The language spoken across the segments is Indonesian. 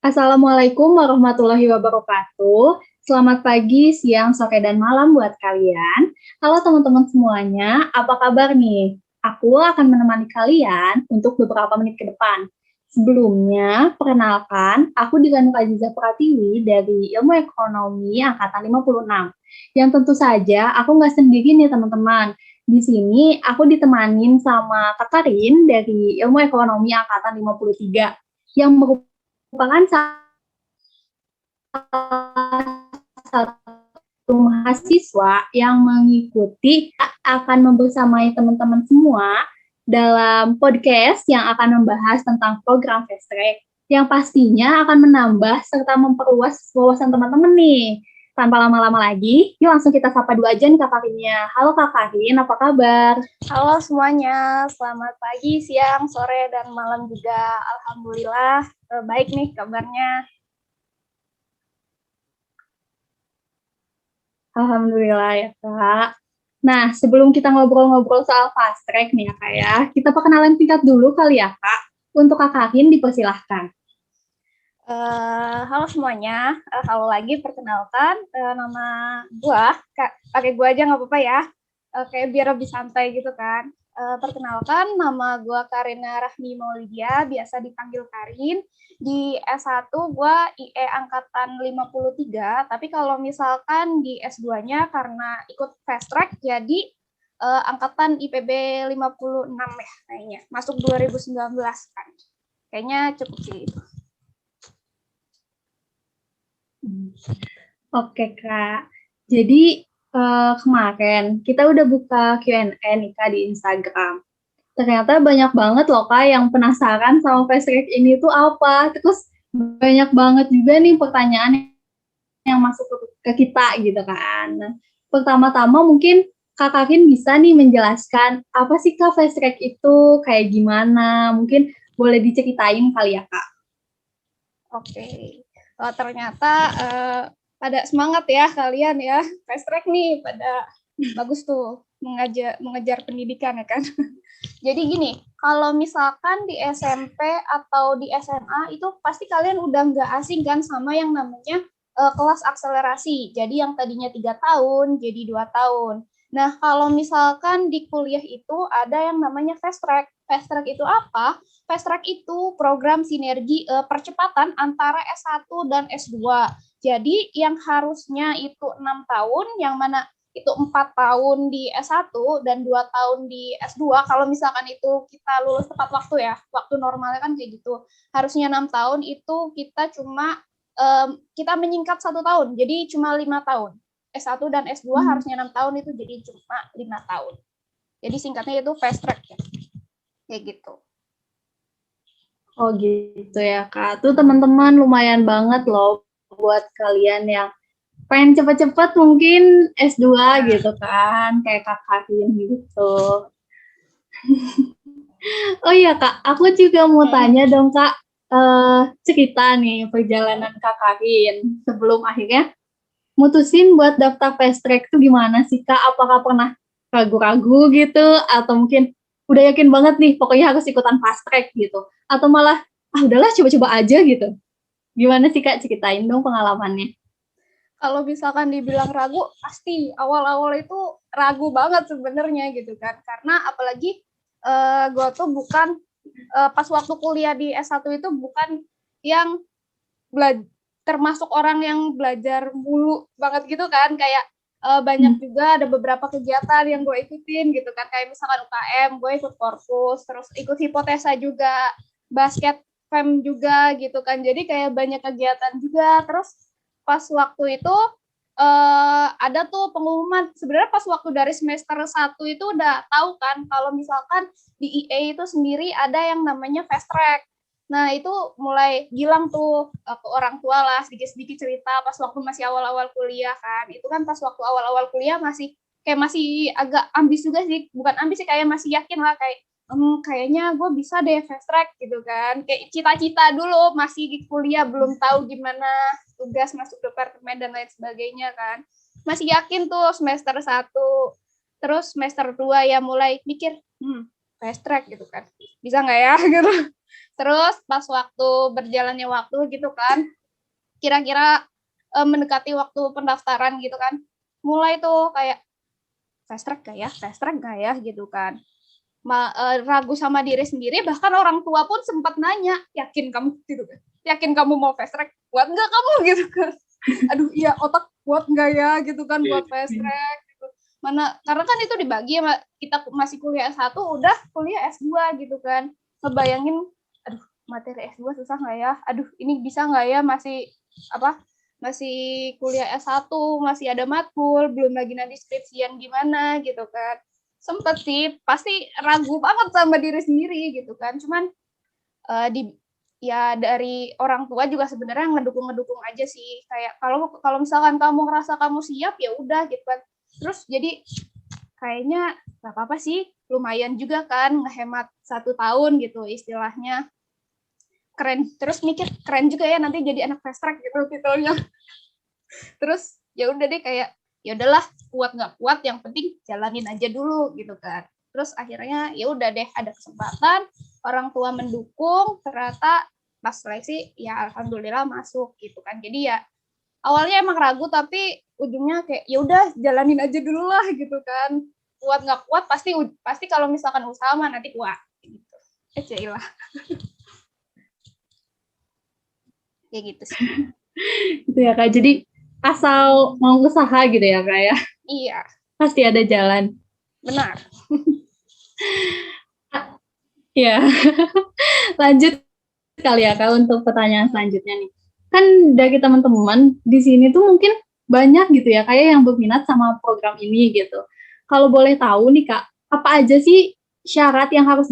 Assalamualaikum warahmatullahi wabarakatuh. Selamat pagi, siang, sore, dan malam buat kalian. Halo teman-teman semuanya, apa kabar nih? Aku akan menemani kalian untuk beberapa menit ke depan. Sebelumnya, perkenalkan, aku Diganuka Aziza Pratiwi dari Ilmu Ekonomi Angkatan 56. Yang tentu saja, aku nggak sendiri nih teman-teman. Di sini, aku ditemanin sama Kak Karin dari Ilmu Ekonomi Angkatan 53 yang merupakan satu mahasiswa yang mengikuti akan membersamai teman-teman semua dalam podcast yang akan membahas tentang program Fast Track yang pastinya akan menambah serta memperluas wawasan teman-teman nih. Tanpa lama-lama lagi, yuk langsung kita sapa dulu aja nih Kak Karinnya. Halo Kak Karin, apa kabar? Halo semuanya, selamat pagi, siang, sore, dan malam juga. Alhamdulillah, baik nih kabarnya. Alhamdulillah ya Kak. Nah, sebelum kita ngobrol-ngobrol soal fast track nih ya Kak ya, kita perkenalan singkat dulu kali ya Kak. Untuk Kak Karin dipersilahkan. Halo semuanya, halo lagi, perkenalkan, nama gua, pakai gua aja nggak apa-apa ya, kayak biar lebih santai gitu kan. Perkenalkan, nama gua Karina Rahmi Maulidia, biasa dipanggil Karin. Di S1 gua IE angkatan 53, tapi kalau misalkan di S2-nya karena ikut fast track, jadi angkatan IPB 56 ya kayaknya, masuk 2019 kan. Kayaknya cukup sih itu. Oke Kak, jadi kemarin kita udah buka Q&A nih Kak di Instagram. Ternyata banyak banget loh Kak yang penasaran sama fast track ini tuh apa. Terus banyak banget juga nih pertanyaan yang masuk ke kita gitu kan. Nah, pertama-tama mungkin Kak Karin bisa nih menjelaskan apa sih Kak fast track itu, kayak gimana? Mungkin boleh diceritain kali ya Kak. Oke. Ternyata pada semangat ya kalian ya, fast track nih, pada bagus tuh mengejar pendidikan ya kan. Jadi gini, kalau misalkan di SMP atau di SMA itu pasti kalian udah nggak asing kan sama yang namanya kelas akselerasi. Jadi yang tadinya 3 tahun jadi 2 tahun. Nah, kalau misalkan di kuliah itu ada yang namanya fast track. Fast track itu apa? Fast track itu program sinergi percepatan antara S1 dan S2. Jadi yang harusnya itu 6 tahun, yang mana itu 4 tahun di S1 dan 2 tahun di S2, kalau misalkan itu kita lulus tepat waktu ya, waktu normalnya kan kayak gitu, harusnya 6 tahun itu kita cuma kita menyingkat 1 tahun, jadi cuma 5 tahun. S1 dan S2 harusnya 6 tahun, itu jadi cuma 5 tahun. Jadi singkatnya itu fast track ya. Kayak gitu. Oh gitu ya Kak. Tuh teman-teman lumayan banget loh buat kalian yang pengen cepet-cepet mungkin S2 gitu kan, kayak Kak Karin gitu. Oh iya Kak, aku juga mau tanya dong Kak, cerita nih perjalanan Kak Karin sebelum akhirnya mutusin buat daftar fast track tuh gimana sih Kak? Apakah pernah ragu-ragu gitu atau mungkin udah yakin banget nih pokoknya harus ikutan fast track gitu? Atau malah udahlah coba-coba aja gitu. Gimana sih Kak, ceritain dong pengalamannya. Kalau misalkan dibilang ragu, pasti awal-awal itu ragu banget sebenarnya gitu kan. Karena apalagi gue tuh bukan pas waktu kuliah di S1 itu bukan yang termasuk orang yang belajar mulu banget gitu kan, kayak banyak juga ada beberapa kegiatan yang gue ikutin gitu kan, kayak misalkan UKM, gue ikut korpus, terus ikut hipotesa juga, basket fem juga gitu kan, jadi kayak banyak kegiatan juga. Terus pas waktu itu ada tuh pengumuman, sebenarnya pas waktu dari semester 1 itu udah tahu kan kalau misalkan di IE itu sendiri ada yang namanya fast track. Nah, itu mulai bilang tuh ke orang tua lah, sedikit-sedikit cerita pas waktu masih awal-awal kuliah kan. Itu kan pas waktu awal-awal kuliah masih agak ambis juga sih. Bukan ambis sih, kayak masih yakin lah, kayak kayaknya gue bisa deh fast track gitu kan. Kayak cita-cita dulu, masih di kuliah, belum tahu gimana tugas masuk departemen dan lain sebagainya kan. Masih yakin tuh semester 1. Terus semester 2 ya mulai mikir, fast track gitu kan. Bisa nggak ya gitu. Terus pas waktu berjalannya waktu gitu kan, kira-kira mendekati waktu pendaftaran gitu kan, mulai tuh kayak fast track gak ya gitu kan. Ragu sama diri sendiri, bahkan orang tua pun sempat nanya, yakin kamu gitu kan, yakin kamu mau fast track, kuat nggak kamu gitu kan. Aduh iya, otak kuat nggak ya gitu kan buat fast track gitu. Mana karena kan itu dibagi ya, kita masih kuliah S1 udah kuliah S2 gitu kan, ngebayangin aduh materi S2 susah nggak ya, aduh ini bisa nggak ya, masih kuliah S1, masih ada matkul, belum lagi nanti skripsian gimana gitu kan. Sempet sih, pasti ragu banget sama diri sendiri gitu kan. Cuman ya dari orang tua juga sebenarnya ngedukung aja sih. Kayak kalau misalkan kamu ngerasa kamu siap ya udah gitu kan. Terus jadi kayaknya nggak apa-apa sih, lumayan juga kan ngehemat 1 tahun gitu istilahnya. Keren, terus mikir keren juga ya nanti jadi anak fast track gitu titelnya. Terus ya udah deh kayak ya udahlah, kuat nggak kuat yang penting jalanin aja dulu gitu kan. Terus akhirnya ya udah deh, ada kesempatan, orang tua mendukung, ternyata pas seleksi ya alhamdulillah masuk gitu kan. Jadi ya awalnya emang ragu, tapi ujungnya kayak ya udah jalanin aja dulu lah gitu kan. Kuat nggak kuat pasti kalau misalkan usaha mah nanti kuat gitu. Lah. Kayak gitu sih. Gitu ya Kak. Jadi asal mau usaha gitu ya Kak ya. Iya. Pasti ada jalan. Benar. Ya. Lanjut kali ya Kak untuk pertanyaan selanjutnya nih. Kan dari teman-teman di sini tuh mungkin banyak gitu ya kayak yang berminat sama program ini gitu. Kalau boleh tahu nih Kak, apa aja sih syarat yang harus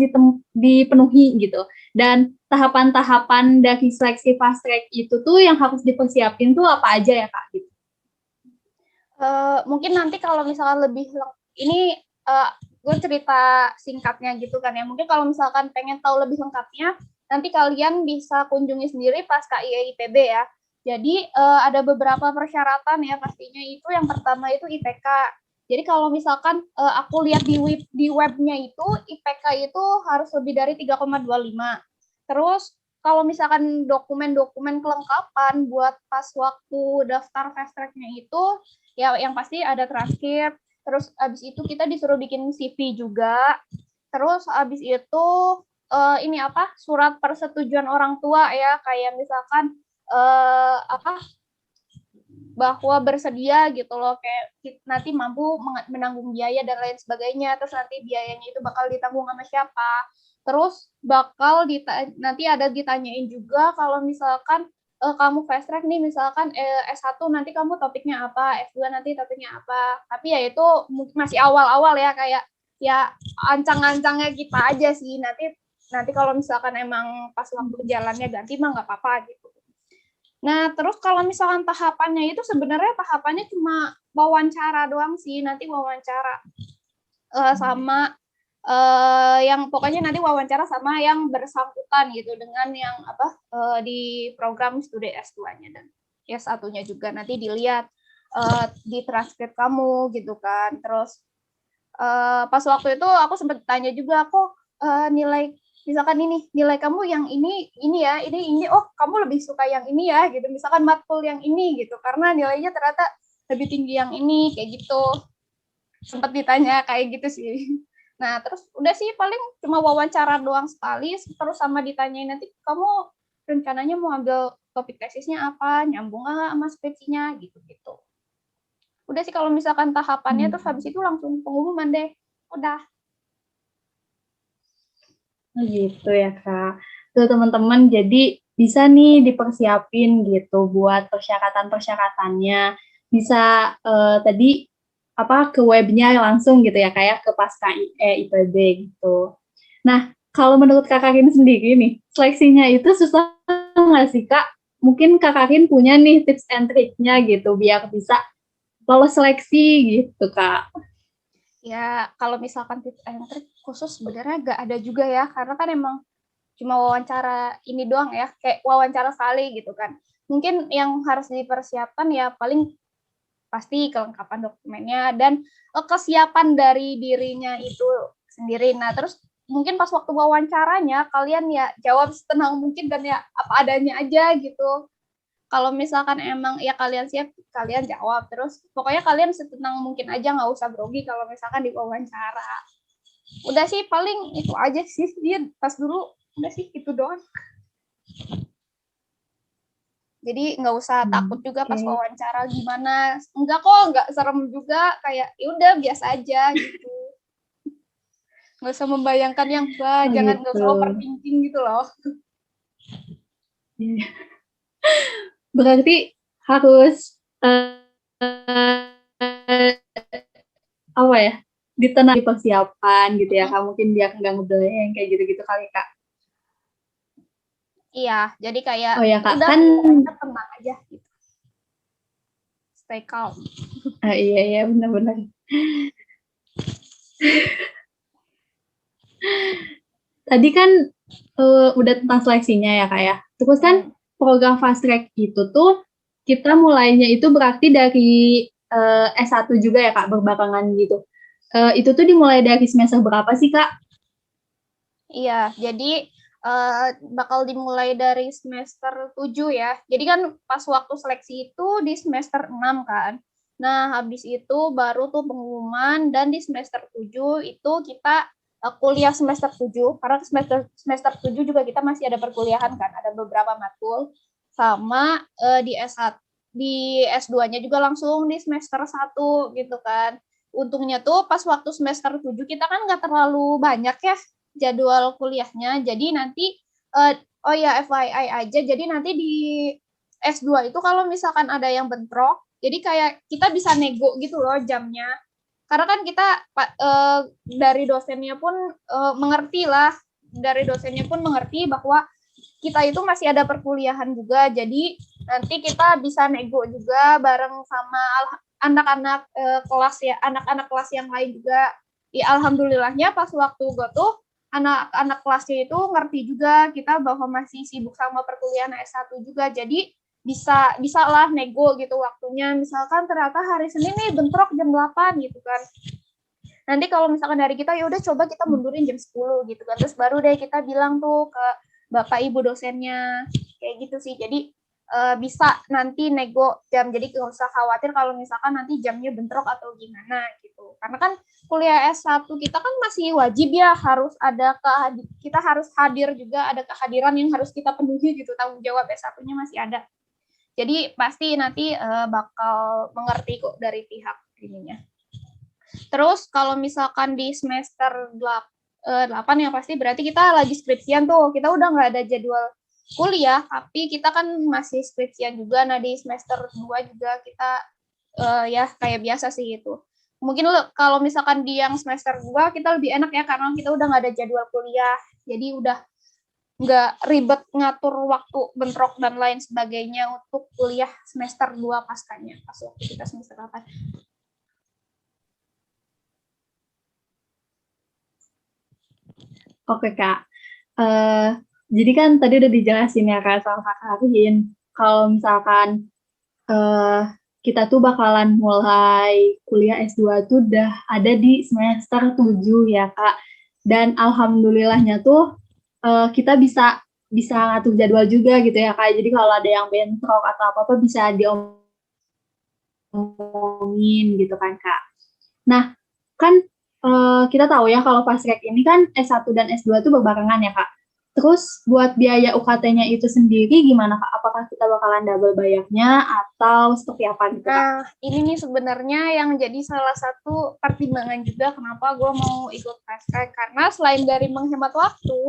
dipenuhi gitu? Dan tahapan-tahapan dari seleksi fast track itu tuh yang harus dipersiapin tuh apa aja ya Kak? Gitu. Mungkin nanti kalau misalkan ini gue cerita singkatnya gitu kan ya. Mungkin kalau misalkan pengen tahu lebih lengkapnya, nanti kalian bisa kunjungi sendiri pas KIE IPB ya. Jadi ada beberapa persyaratan ya pastinya. Itu yang pertama itu IPK. Jadi kalau misalkan aku lihat di webnya itu IPK itu harus lebih dari 3,25. Terus kalau misalkan dokumen-dokumen kelengkapan buat pas waktu daftar fast track-nya itu ya yang pasti ada transkrip, terus abis itu kita disuruh bikin CV juga, terus abis itu ini surat persetujuan orang tua ya, kayak misalkan bahwa bersedia gitu loh, kayak nanti mampu menanggung biaya dan lain sebagainya, terus nanti biayanya itu bakal ditanggung sama siapa, terus bakal nanti ada ditanyain juga kalau misalkan kamu fast track nih, misalkan S1 nanti kamu topiknya apa, S2 nanti topiknya apa, tapi ya itu masih awal-awal ya, kayak ya ancang-ancangnya kita aja sih, nanti kalau misalkan emang pas waktu jalannya ganti mah nggak apa-apa gitu. Nah, terus kalau misalkan tahapannya itu sebenarnya tahapannya cuma wawancara doang sih, nanti wawancara sama yang pokoknya nanti wawancara sama yang bersangkutan gitu dengan yang di program studi S2-nya dan S1-nya juga nanti dilihat di transkrip kamu gitu kan. Terus pas waktu itu aku sempat tanya juga, kok nilai misalkan ini nilai kamu yang ini ya, ini oh kamu lebih suka yang ini ya gitu, misalkan matkul yang ini gitu karena nilainya ternyata lebih tinggi yang ini kayak gitu, sempat ditanya kayak gitu sih. Nah terus udah sih paling cuma wawancara doang sekali, terus sama ditanyain nanti kamu rencananya mau ambil topik tesisnya apa, nyambung nggak sama skripsinya gitu. Udah sih kalau misalkan tahapannya, terus habis itu langsung pengumuman deh, udah. Gitu ya Kak. Tuh teman-teman, jadi bisa nih dipersiapin gitu buat persyaratan-persyaratannya. Bisa tadi ke webnya langsung gitu ya kayak ke pas KIE IPB gitu. Nah, kalau menurut Kak Karin sendiri nih, seleksinya itu susah nggak sih Kak? Mungkin Kak Karin punya nih tips and triknya gitu biar bisa lolos seleksi gitu Kak. Ya kalau misalkan tips and trik khusus sebenarnya nggak ada juga ya, karena kan emang cuma wawancara ini doang ya, kayak wawancara sekali gitu kan. Mungkin yang harus dipersiapkan ya paling pasti kelengkapan dokumennya dan kesiapan dari dirinya itu sendiri. Nah terus mungkin pas waktu wawancaranya kalian ya jawab setenang mungkin dan ya apa adanya aja gitu. Kalau misalkan emang ya kalian siap, kalian jawab terus. Pokoknya kalian setenang mungkin aja, nggak usah grogi kalau misalkan di wawancara. Udah sih paling itu aja sih, dia pas dulu udah sih itu doang. Jadi nggak usah takut juga pas wawancara gimana. Enggak kok, nggak serem juga, kayak ya udah biasa aja gitu. Nggak usah membayangkan yang jangan nggak usah overthinking gitu loh. Berarti harus apa ya, ditenang di persiapan gitu ya Kak, mungkin biar nggak ngeblank kayak gitu-gitu kali Kak. Iya, jadi kayak oh ya Kak, udah kan tenang aja gitu. Stay calm. Iya benar-benar. Tadi kan udah tentang seleksinya ya Kak ya. Terus kan program fast track itu tuh kita mulainya itu berarti dari S1 juga ya Kak, berbarengan gitu. Itu tuh dimulai dari semester berapa sih Kak? Iya, jadi bakal dimulai dari semester 7 ya. Jadi kan pas waktu seleksi itu di semester 6 kan. Nah, habis itu baru tuh pengumuman dan di semester 7 itu kita kuliah semester 7 karena semester 7 juga kita masih ada perkuliahan kan, ada beberapa matkul sama di S1 di S2-nya juga langsung di semester 1 gitu kan. Untungnya tuh pas waktu semester 7 kita kan nggak terlalu banyak ya jadwal kuliahnya. Jadi nanti oh ya FYI aja, jadi nanti di S2 itu kalau misalkan ada yang bentrok, jadi kayak kita bisa nego gitu loh jamnya. Karena kan kita dari dosennya pun mengerti lah, dari dosennya pun mengerti bahwa kita itu masih ada perkuliahan juga, jadi nanti kita bisa nego juga bareng sama anak-anak kelas ya, anak-anak kelas yang lain juga. Ya alhamdulillahnya pas waktu gue tuh anak-anak kelasnya itu ngerti juga kita bahwa masih sibuk sama perkuliahan S1 juga, jadi bisa lah nego gitu waktunya. Misalkan ternyata hari Senin nih bentrok jam 8 gitu kan. Nanti kalau misalkan dari kita ya udah coba kita mundurin jam 10 gitu kan. Terus baru deh kita bilang tuh ke Bapak Ibu dosennya kayak gitu sih. Jadi bisa nanti nego jam, jadi nggak usah khawatir kalau misalkan nanti jamnya bentrok atau gimana gitu. Karena kan kuliah S1 kita kan masih wajib ya, harus ada kita harus hadir juga, ada kehadiran yang harus kita penuhi gitu, tanggung jawab S1-nya masih ada. Jadi pasti nanti bakal mengerti kok dari pihak ininya. Terus kalau misalkan di semester 8 yang pasti berarti kita lagi skripsian tuh, kita udah nggak ada jadwal kuliah, tapi kita kan masih skripsian juga. Nah di semester 2 juga kita ya kayak biasa sih itu. Mungkin kalau misalkan di yang semester 2 kita lebih enak ya, karena kita udah nggak ada jadwal kuliah, jadi udah nggak ribet ngatur waktu bentrok dan lain sebagainya untuk kuliah semester 2 paskanya, pas waktu kita semester 8. Oke Kak, jadi kan tadi udah dijelasin ya Kak sama Kak Karin, kalau misalkan kita tuh bakalan mulai kuliah S2 tuh udah ada di semester 7 ya Kak. Dan alhamdulillahnya tuh kita bisa ngatur jadwal juga gitu ya Kak. Jadi kalau ada yang bentrok atau apa-apa bisa diomongin gitu kan Kak. Nah, kan kita tahu ya kalau fast track ini kan S1 dan S2 tuh berbarengan ya Kak. Terus buat biaya UKT-nya itu sendiri gimana Kak? Apakah kita bakalan double bayarnya atau seperti apa gitu Kak? Nah, ini nih sebenarnya yang jadi salah satu pertimbangan juga kenapa gue mau ikut fast track. Karena selain dari menghemat waktu,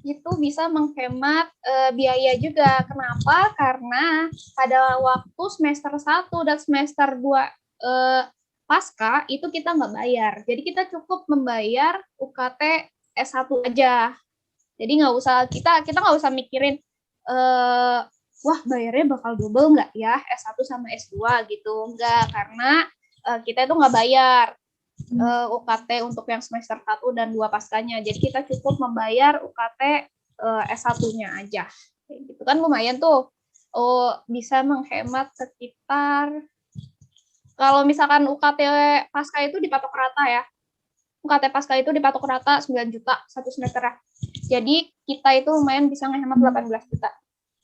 itu bisa menghemat biaya juga. Kenapa? Karena pada waktu semester 1 dan semester 2 pasca, itu kita nggak bayar. Jadi kita cukup membayar UKT S1 aja. Jadi kita nggak usah mikirin wah bayarnya bakal double nggak ya S1 sama S2 gitu. Enggak, karena kita itu nggak bayar UKT untuk yang semester 1 dan 2 paskanya. Jadi kita cukup membayar UKT S1-nya aja. Kayak gitu kan lumayan tuh. Bisa menghemat sekitar, kalau misalkan UKT pasca itu dipatok rata ya. UKT Pasca itu dipatok rata 9 juta satu semester. Jadi kita itu lumayan bisa ngehemat 18 juta.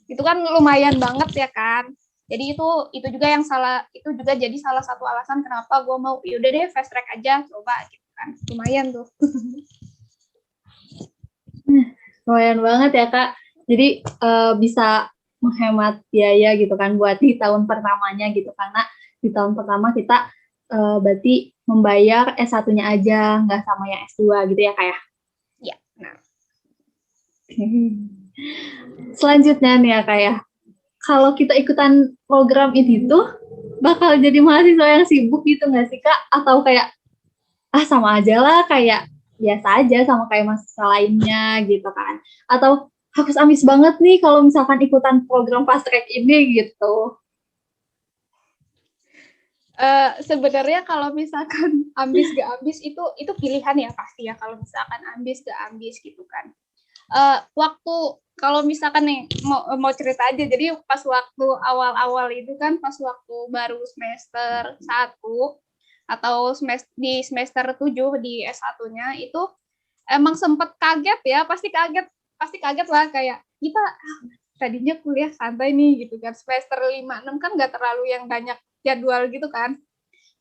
Itu kan lumayan banget ya kan. Jadi itu juga yang salah, itu juga jadi salah satu alasan kenapa gue mau yaudah deh fast track aja coba gitu kan. Lumayan tuh. Lumayan banget ya Kak. Jadi bisa menghemat biaya gitu kan buat di tahun pertamanya gitu, karena di tahun pertama kita berarti membayar S1-nya aja, nggak sama yang S2 gitu ya Kak ya? Iya, benar. Selanjutnya nih ya Kak ya, kalau kita ikutan program ini tuh bakal jadi mahasiswa yang sibuk gitu nggak sih Kak? Atau kayak, sama aja lah, kayak biasa aja sama kayak mahasiswa lainnya gitu kan? Atau harus ambis banget nih kalau misalkan ikutan program fast track ini gitu? Sebenarnya kalau misalkan ambis gak ambis itu pilihan ya pasti ya, kalau misalkan ambis gak ambis gitu kan. Waktu kalau misalkan nih mau cerita aja, jadi pas waktu awal-awal itu kan, pas waktu baru semester 1 atau di semester 7 di S1-nya itu emang sempet kaget ya, pasti kaget lah, kayak kita tadinya kuliah santai nih gitu kan, semester 5-6 kan nggak terlalu yang banyak jadwal gitu kan.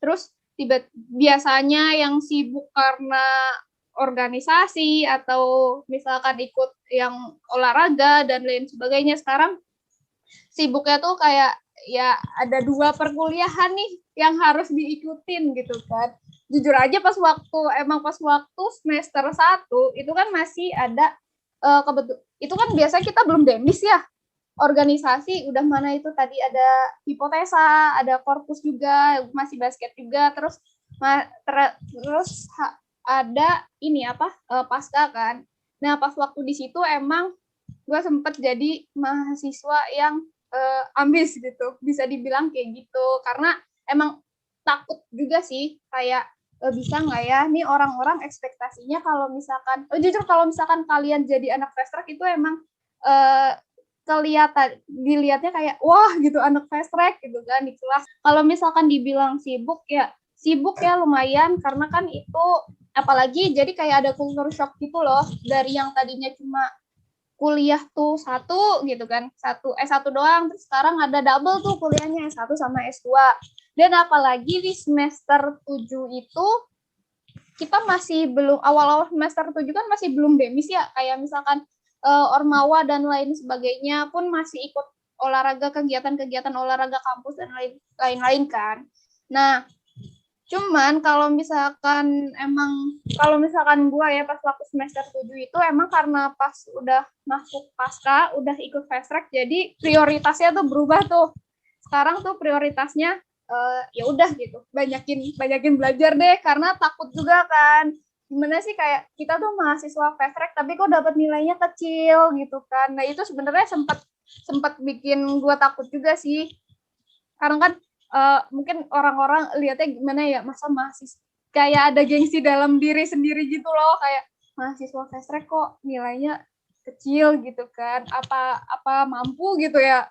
Terus biasanya yang sibuk karena organisasi atau misalkan ikut yang olahraga dan lain sebagainya, sekarang sibuknya tuh kayak ya ada 2 perkuliahan nih yang harus diikutin gitu kan. Jujur aja pas waktu semester 1 itu kan masih ada itu kan biasanya kita belum demis ya, organisasi udah, mana itu tadi ada hipotesa, ada korpus juga, masih basket juga, terus ada ini pasca kan. Nah pas waktu di situ emang gue sempet jadi mahasiswa yang ambis gitu, bisa dibilang kayak gitu, karena emang takut juga sih, kayak bisa nggak ya nih orang-orang ekspektasinya kalau misalkan jujur kalau misalkan kalian jadi anak fast track itu emang dilihatnya kayak wah gitu, anak fast track gitu kan di kelas. Kalau misalkan dibilang sibuk ya lumayan, karena kan itu apalagi jadi kayak ada culture shock gitu loh, dari yang tadinya cuma kuliah tuh satu gitu kan, S1 doang, terus sekarang ada double tuh kuliahnya, S1 sama S2. Dan apalagi di semester 7 itu kita masih belum, awal-awal semester 7 kan masih belum demis ya, kayak misalkan Ormawa dan lain sebagainya pun masih ikut olahraga, kegiatan-kegiatan olahraga kampus dan lain-lain kan. Nah, cuman kalau misalkan gue ya pas waktu semester 7 itu emang karena pas udah masuk pasca, udah ikut fast track, jadi prioritasnya tuh berubah tuh. Sekarang tuh prioritasnya ya udah gitu, banyakin belajar deh, karena takut juga kan, gimana sih kayak kita tuh mahasiswa fast track tapi kok dapat nilainya kecil gitu kan. Nah itu sebenarnya sempat bikin gue takut juga sih, karena kan mungkin orang-orang lihatnya gimana ya, masa mahasiswa kayak ada gengsi dalam diri sendiri gitu loh, kayak mahasiswa fast track kok nilainya kecil gitu kan, apa mampu gitu ya.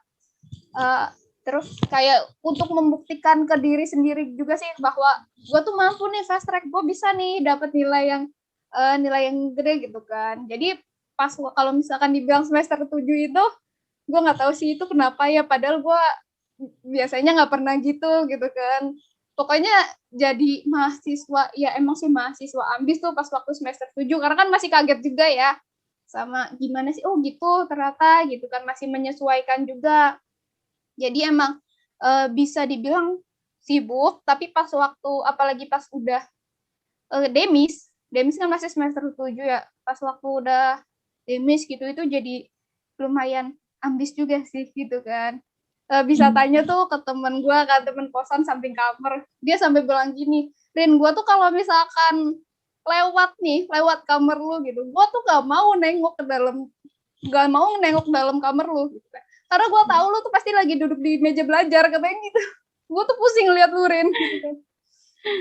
Terus kayak untuk membuktikan ke diri sendiri juga sih bahwa gue tuh mampu nih fast track, gue bisa nih dapat nilai yang gede gitu kan. Jadi pas kalau misalkan dibilang semester 7 itu gue nggak tahu sih itu kenapa ya, padahal gue biasanya nggak pernah gitu kan. Pokoknya jadi mahasiswa ya, emang sih mahasiswa ambis tuh pas waktu semester 7, karena kan masih kaget juga ya sama gimana sih, oh gitu ternyata gitu kan, masih menyesuaikan juga. Jadi emang bisa dibilang sibuk, tapi pas waktu apalagi pas udah demis kan masih semester 7 ya, pas waktu udah demis gitu itu jadi lumayan ambis juga sih gitu kan. Bisa tanya tuh ke temen gue kan, temen kosan samping kamar, dia sampai bilang gini, Rin, gue tuh kalau misalkan lewat kamar lu gitu, gue tuh gak mau nengok dalam kamar lu gitu kan, karena gue tahu lu tuh pasti lagi duduk di meja belajar, katanya gitu. Gue tuh pusing lihat lu, Rin gitu kan.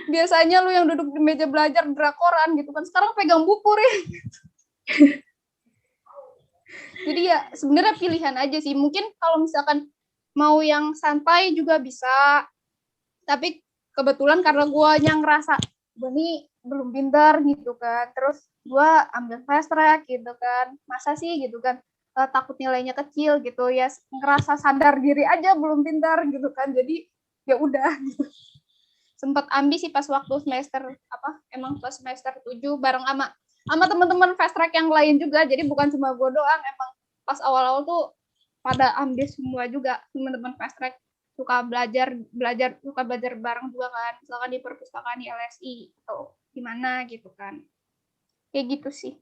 Biasanya lu yang duduk di meja belajar drakoran gitu kan, sekarang pegang buku, Rin. Jadi ya sebenarnya pilihan aja sih, mungkin kalau misalkan mau yang santai juga bisa, tapi kebetulan karena gue yang ngerasa gue nih belum pintar gitu kan, terus gue ambil fast track gitu kan, masa sih gitu kan, takut nilainya kecil gitu ya, ngerasa sadar diri aja belum pintar gitu kan, jadi ya udah gitu. Sempat ambis sih pas waktu semester emang pas semester 7 bareng sama teman-teman fast track yang lain juga, jadi bukan cuma gue doang, emang pas awal-awal tuh pada ambis semua juga teman-teman fast track, suka belajar bareng juga kan, misalkan di perpustakaan di LSI atau gimana gitu kan, kayak gitu sih.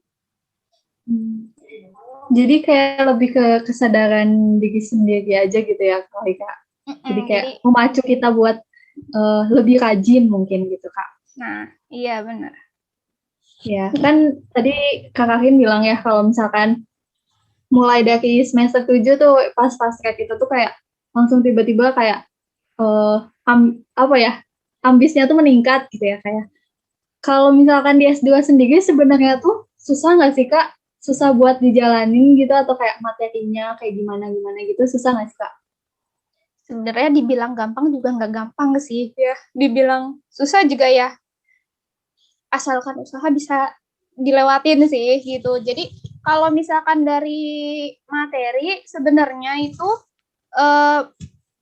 Jadi kayak lebih ke kesadaran diri sendiri aja gitu ya Kak. Jadi kayak memacu kita buat lebih rajin mungkin gitu Kak. Nah iya benar. Ya kan tadi Kak Karin bilang ya kalau misalkan mulai dari semester 7 tuh pas fast track itu tuh kayak langsung tiba-tiba kayak ambisnya tuh meningkat gitu ya kayak. Kalau misalkan di S2 sendiri sebenarnya tuh susah nggak sih Kak? Susah buat dijalanin gitu atau kayak materinya kayak gimana gitu, susah nggak sih Kak? Sebenarnya dibilang gampang juga nggak gampang sih ya, dibilang susah juga ya, asalkan usaha bisa dilewatin sih gitu. Jadi kalau misalkan dari materi sebenarnya itu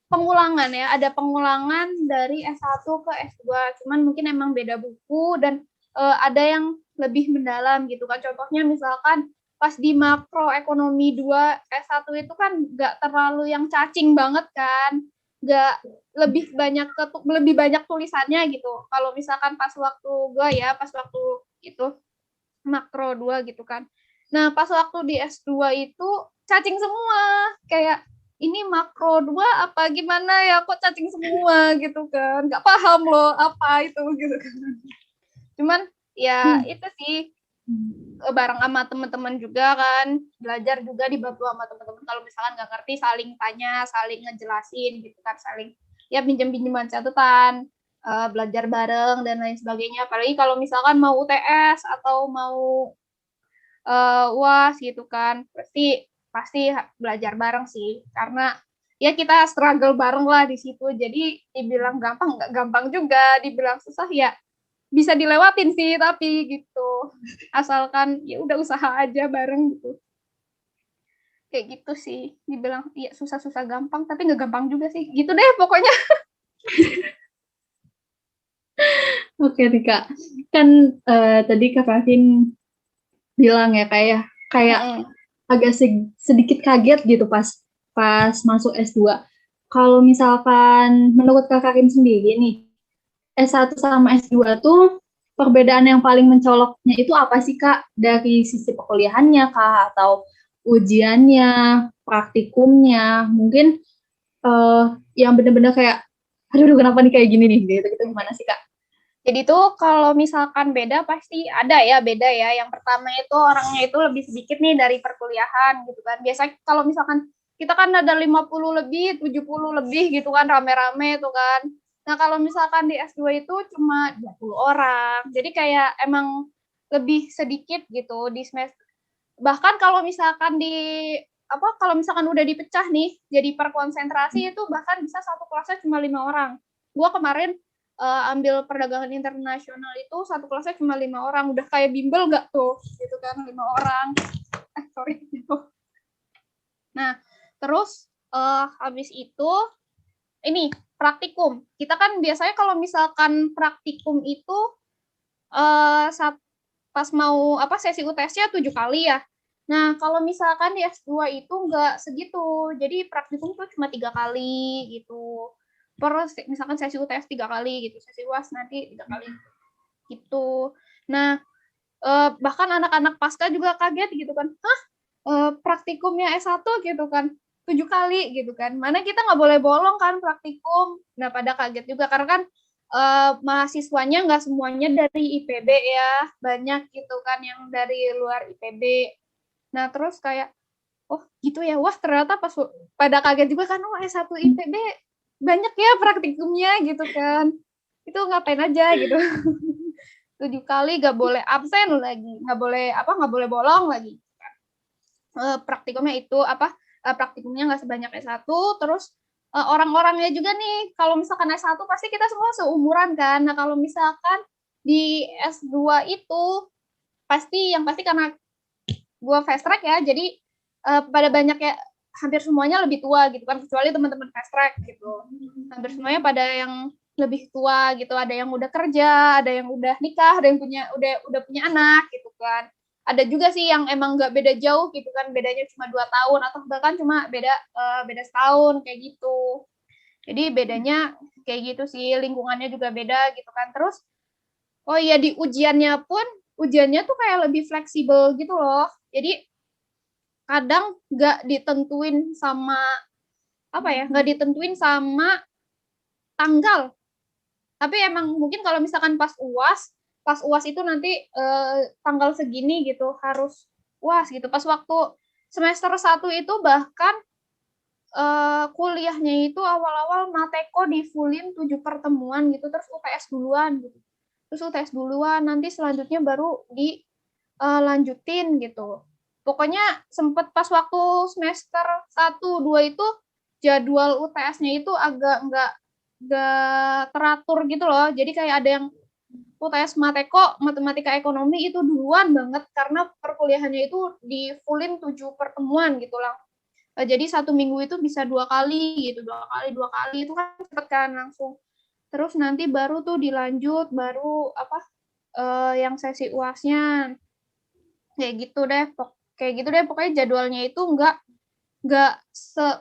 pengulangan ya, ada pengulangan dari S1 ke S2, cuman mungkin emang beda buku dan ada yang lebih mendalam gitu kan. Contohnya misalkan pas di makroekonomi 2 S1 itu kan nggak terlalu yang cacing banget kan, nggak lebih banyak tulisannya gitu. Kalau misalkan pas waktu pas waktu itu makro 2 gitu kan. Nah, pas waktu di S2 itu cacing semua, kayak ini makro 2 apa gimana ya, kok cacing semua gitu kan, nggak paham loh apa itu gitu kan. Cuman ya itu sih, bareng sama teman-teman juga kan, belajar juga dibantu sama teman-teman, kalau misalkan nggak ngerti saling tanya, saling ngejelasin gitu kan, saling ya pinjam-pinjaman catatan, belajar bareng dan lain sebagainya. Apalagi kalau misalkan mau UTS atau mau UAS gitu kan, pasti belajar bareng sih, karena ya kita struggle bareng lah di situ. Jadi dibilang gampang nggak gampang juga, dibilang susah ya bisa dilewatin sih, tapi gitu, asalkan ya udah usaha aja bareng gitu, kayak gitu sih. Dibilang ya susah gampang, tapi nggak gampang juga sih, gitu deh pokoknya. Oke nih Kak, kan tadi Kak Kavin bilang ya kayak agak sedikit kaget gitu pas masuk S2. Kalau misalkan menurut Kak Karin sendiri nih, S1 sama S2 tuh perbedaan yang paling mencoloknya itu apa sih Kak? Dari sisi perkuliahannya Kak, atau ujiannya, praktikumnya, mungkin yang benar-benar kayak, aduh kenapa nih kayak gini nih, gitu gimana sih Kak? Jadi tuh kalau misalkan beda pasti ada ya beda ya. Yang pertama itu orangnya itu lebih sedikit nih dari perkuliahan gitu kan. Biasanya kalau misalkan kita kan ada 50 lebih, 70 lebih gitu kan, rame-rame tuh kan. Nah kalau misalkan di S2 itu cuma 20 orang. Jadi kayak emang lebih sedikit gitu di semester. Bahkan kalau misalkan kalau misalkan udah dipecah nih jadi per konsentrasi, itu bahkan bisa satu kelasnya cuma 5 orang. Gua kemarin ambil perdagangan internasional itu satu kelasnya cuma 5 orang, udah kayak bimbel nggak tuh gitu kan, 5 orang. Sorry. Nah terus habis itu ini praktikum. Kita kan biasanya kalau misalkan praktikum itu pas mau sesi UTS-nya 7 kali ya. Nah, kalau misalkan di S2 itu nggak segitu. Jadi praktikum tuh cuma 3 kali gitu. Terus misalkan sesi UTS 3 kali gitu, sesi UAS nanti 3 kali gitu. Nah, bahkan anak-anak pasca juga kaget gitu kan. Hah? Praktikumnya S1 gitu kan, 7 kali gitu kan. Mana kita nggak boleh bolong kan praktikum. Nah, pada kaget juga karena kan mahasiswanya nggak semuanya dari IPB ya, banyak gitu kan yang dari luar IPB. Nah terus kayak, oh gitu ya, wah ternyata pas pada kaget juga kan, oh S1 IPB banyak ya praktikumnya gitu kan, itu ngapain aja gitu. 7 kali nggak boleh absen lagi, nggak boleh bolong lagi. Praktikumnya itu praktikumnya nggak sebanyak S1, terus orang-orangnya juga nih, kalau misalkan S1 pasti kita semua seumuran kan. Nah kalau misalkan di S2 itu pasti karena gue fast track ya, jadi pada banyak ya, hampir semuanya lebih tua gitu kan, kecuali teman-teman fast track gitu. Hampir semuanya pada yang lebih tua gitu, ada yang udah kerja, ada yang udah nikah, ada yang udah punya anak gitu kan. Ada juga sih yang emang nggak beda jauh gitu kan, bedanya cuma 2 tahun atau bahkan cuma beda setahun kayak gitu. Jadi bedanya kayak gitu sih, lingkungannya juga beda gitu kan. Terus oh iya, di ujiannya tuh kayak lebih fleksibel gitu loh. Jadi kadang nggak ditentuin sama tanggal. Tapi emang mungkin kalau misalkan pas UAS itu nanti tanggal segini gitu harus UAS gitu. Pas waktu semester 1 itu bahkan kuliahnya itu awal-awal Mateko di fullin 7 pertemuan gitu, terus UTS duluan gitu. Terus UTS duluan, nanti selanjutnya baru dilanjutin gitu. Pokoknya sempet pas waktu semester 1-2 itu jadwal UTS-nya itu agak nggak teratur gitu loh. Jadi kayak ada yang UTS Mateko, matematika ekonomi itu duluan banget karena perkuliahannya itu di fullin 7 pertemuan gitu lah. Jadi 1 minggu itu bisa 2 kali gitu, 2 kali itu kan cepet kan langsung. Terus nanti baru tuh dilanjut, baru yang sesi UAS-nya kayak gitu deh pokoknya jadwalnya itu nggak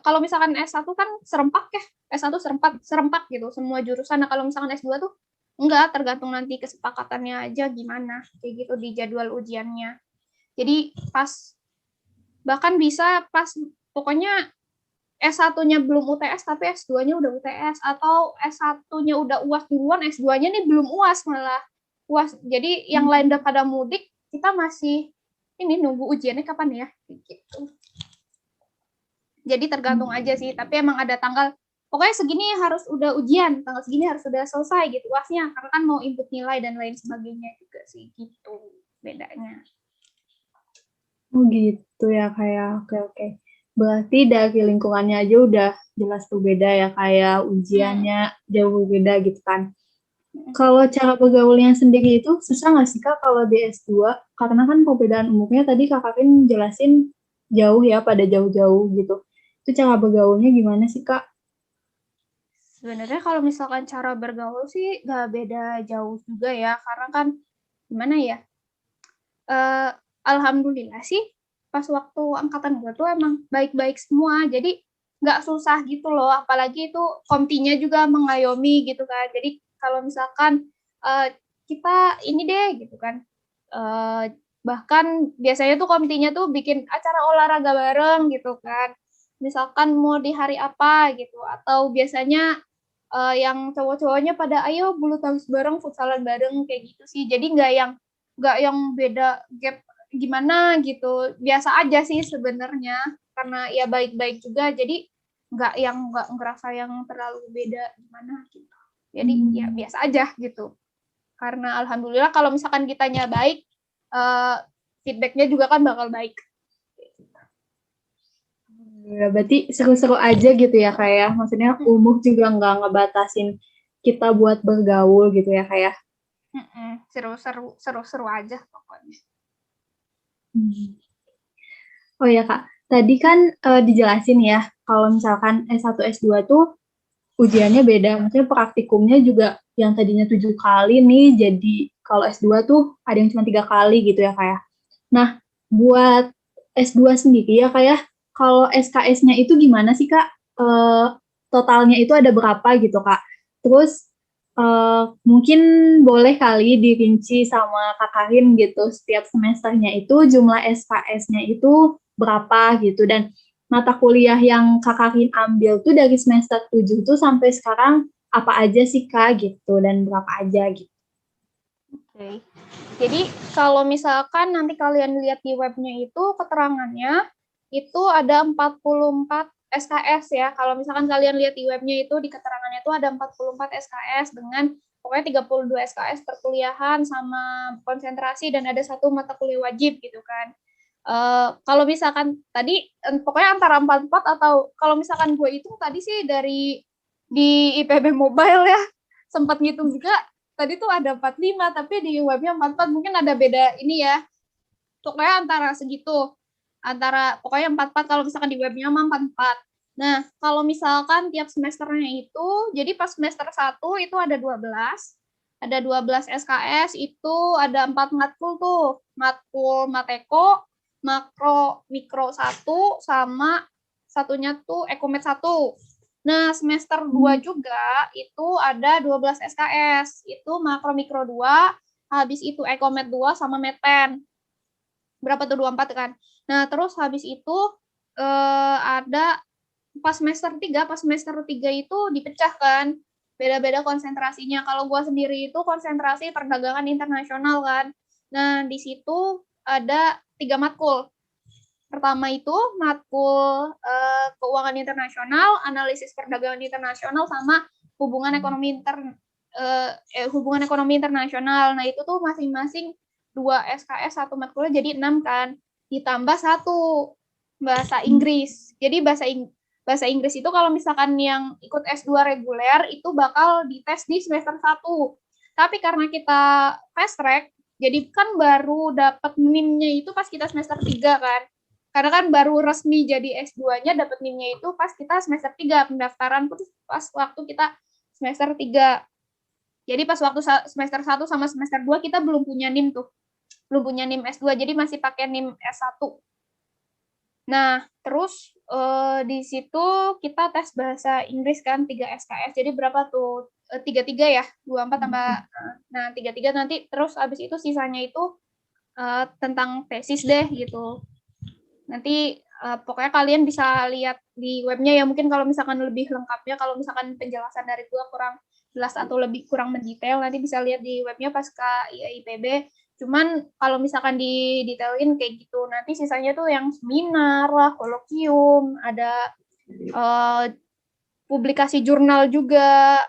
kalau misalkan S1 kan serempak ya, S1 serempak gitu semua jurusan. Nah kalau misalkan S2 tuh enggak, tergantung nanti kesepakatannya aja gimana kayak gitu di jadwal ujiannya. Jadi bahkan bisa pas pokoknya S1-nya belum UTS tapi S2-nya udah UTS, atau S1-nya udah UAS duluan, S2-nya nih belum UAS malah. UAS. Jadi yang lain udah pada mudik, kita masih ini nunggu ujiannya kapan ya gitu. Jadi tergantung aja sih, tapi emang ada tanggal pokoknya segini harus udah ujian, tanggal segini harus udah selesai gitu UASnya, karena kan mau input nilai dan lain sebagainya juga sih gitu bedanya. Oh gitu ya, kayak oke. Berarti dari lingkungannya aja udah jelas tuh beda ya, kayak ujiannya jauh beda gitu kan. Kalau cara bergaulnya sendiri itu susah nggak sih Kak kalau di S2? Karena kan perbedaan umurnya tadi Kakak Vin jelasin jauh ya, pada jauh-jauh gitu. Itu cara bergaulnya gimana sih Kak? Sebenarnya kalau misalkan cara bergaul sih nggak beda jauh juga ya, karena kan gimana ya, alhamdulillah sih pas waktu angkatan gue tuh emang baik-baik semua, jadi nggak susah gitu loh, apalagi itu kompinya juga mengayomi gitu kan. Jadi kalau misalkan kita ini deh gitu kan, bahkan biasanya tuh kompinya tuh bikin acara olahraga bareng gitu kan, misalkan mau di hari apa gitu, atau biasanya yang cowok-cowoknya pada ayo bulu tangkis bareng, futsalan bareng kayak gitu sih. Jadi nggak yang beda gap gimana gitu, biasa aja sih sebenarnya, karena ya baik-baik juga, jadi nggak ngerasa yang terlalu beda gimana gitu. Jadi ya biasa aja gitu. Karena alhamdulillah kalau misalkan kitanya baik, feedbacknya juga kan bakal baik. Ya, berarti seru-seru aja gitu ya kayak, maksudnya umur juga nggak ngebatasin kita buat bergaul gitu ya kayak. Seru-seru aja pokoknya. Oh ya Kak, tadi kan dijelasin ya kalau misalkan S1 S2 tuh ujiannya beda, maksudnya praktikumnya juga yang tadinya 7 kali nih jadi kalau S2 tuh ada yang cuma 3 kali gitu ya kayak. Nah, buat S2 sendiri ya kayak, kalau SKS-nya itu gimana sih Kak? Totalnya itu ada berapa gitu Kak? Terus mungkin boleh kali dirinci sama Kak Karin gitu, setiap semesternya itu jumlah SKS-nya itu berapa gitu, dan mata kuliah yang Kak Karin ambil tuh dari semester 7 tuh sampai sekarang apa aja sih Kak gitu, dan berapa aja gitu. Oke. Jadi kalau misalkan nanti kalian lihat di webnya itu keterangannya itu ada 44 SKS ya. Kalau misalkan kalian lihat di webnya itu di keterangannya itu ada 44 SKS dengan pokoknya 32 SKS perkuliahan sama konsentrasi, dan ada 1 mata kuliah wajib gitu kan. Kalau misalkan tadi pokoknya antara 44, atau kalau misalkan gue itu tadi sih di IPB Mobile ya, sempat ngitung juga tadi tuh ada 45, tapi di webnya 44, mungkin ada beda ini ya. Pokoknya antara segitu. Pokoknya 44 kalau misalkan di webnya mah 44. Nah, kalau misalkan tiap semesternya itu, jadi pas semester 1 itu ada 12. Ada 12 SKS, itu ada 4 matkul tuh. Matkul Mateko, Makro Mikro 1, sama satunya tuh Ekomed 1. Nah, semester 2 juga itu ada 12 SKS. Itu Makro Mikro 2, habis itu Ekomed 2 sama Medpen. Berapa tuh 24 kan? Nah, terus habis itu ada pas semester 3 itu dipecah kan. Beda-beda konsentrasinya. Kalau gua sendiri itu konsentrasi perdagangan internasional kan. Nah, di situ ada 3 matkul. Pertama itu matkul keuangan internasional, analisis perdagangan internasional, sama hubungan ekonomi hubungan ekonomi internasional. Nah, itu tuh masing-masing 2 SKS, 1 matkulnya jadi 6 kan. Ditambah 1 bahasa Inggris. Jadi bahasa Inggris itu kalau misalkan yang ikut S2 reguler itu bakal dites di semester 1. Tapi karena kita fast track, jadi kan baru dapat NIM-nya itu pas kita semester 3 kan. Karena kan baru resmi jadi S2-nya dapat NIM-nya itu pas kita semester 3, pendaftaran pun pas waktu kita semester 3. Jadi pas waktu semester 1 sama semester 2 kita belum punya NIM tuh. Belum punya NIM S2, jadi masih pakai NIM S1. Nah, terus di situ kita tes bahasa Inggris kan 3 SKS. Jadi berapa tuh? 33 ya? 24 tambah nah 33 nanti, terus habis itu sisanya itu tentang tesis deh gitu. Nanti pokoknya kalian bisa lihat di webnya ya, mungkin kalau misalkan lebih lengkapnya, kalau misalkan penjelasan dari gua kurang jelas atau lebih kurang mendetail, nanti bisa lihat di webnya pas IPB. Cuman kalau misalkan didetailin kayak gitu, nanti sisanya tuh yang seminar lah, kolokium, ada publikasi jurnal juga,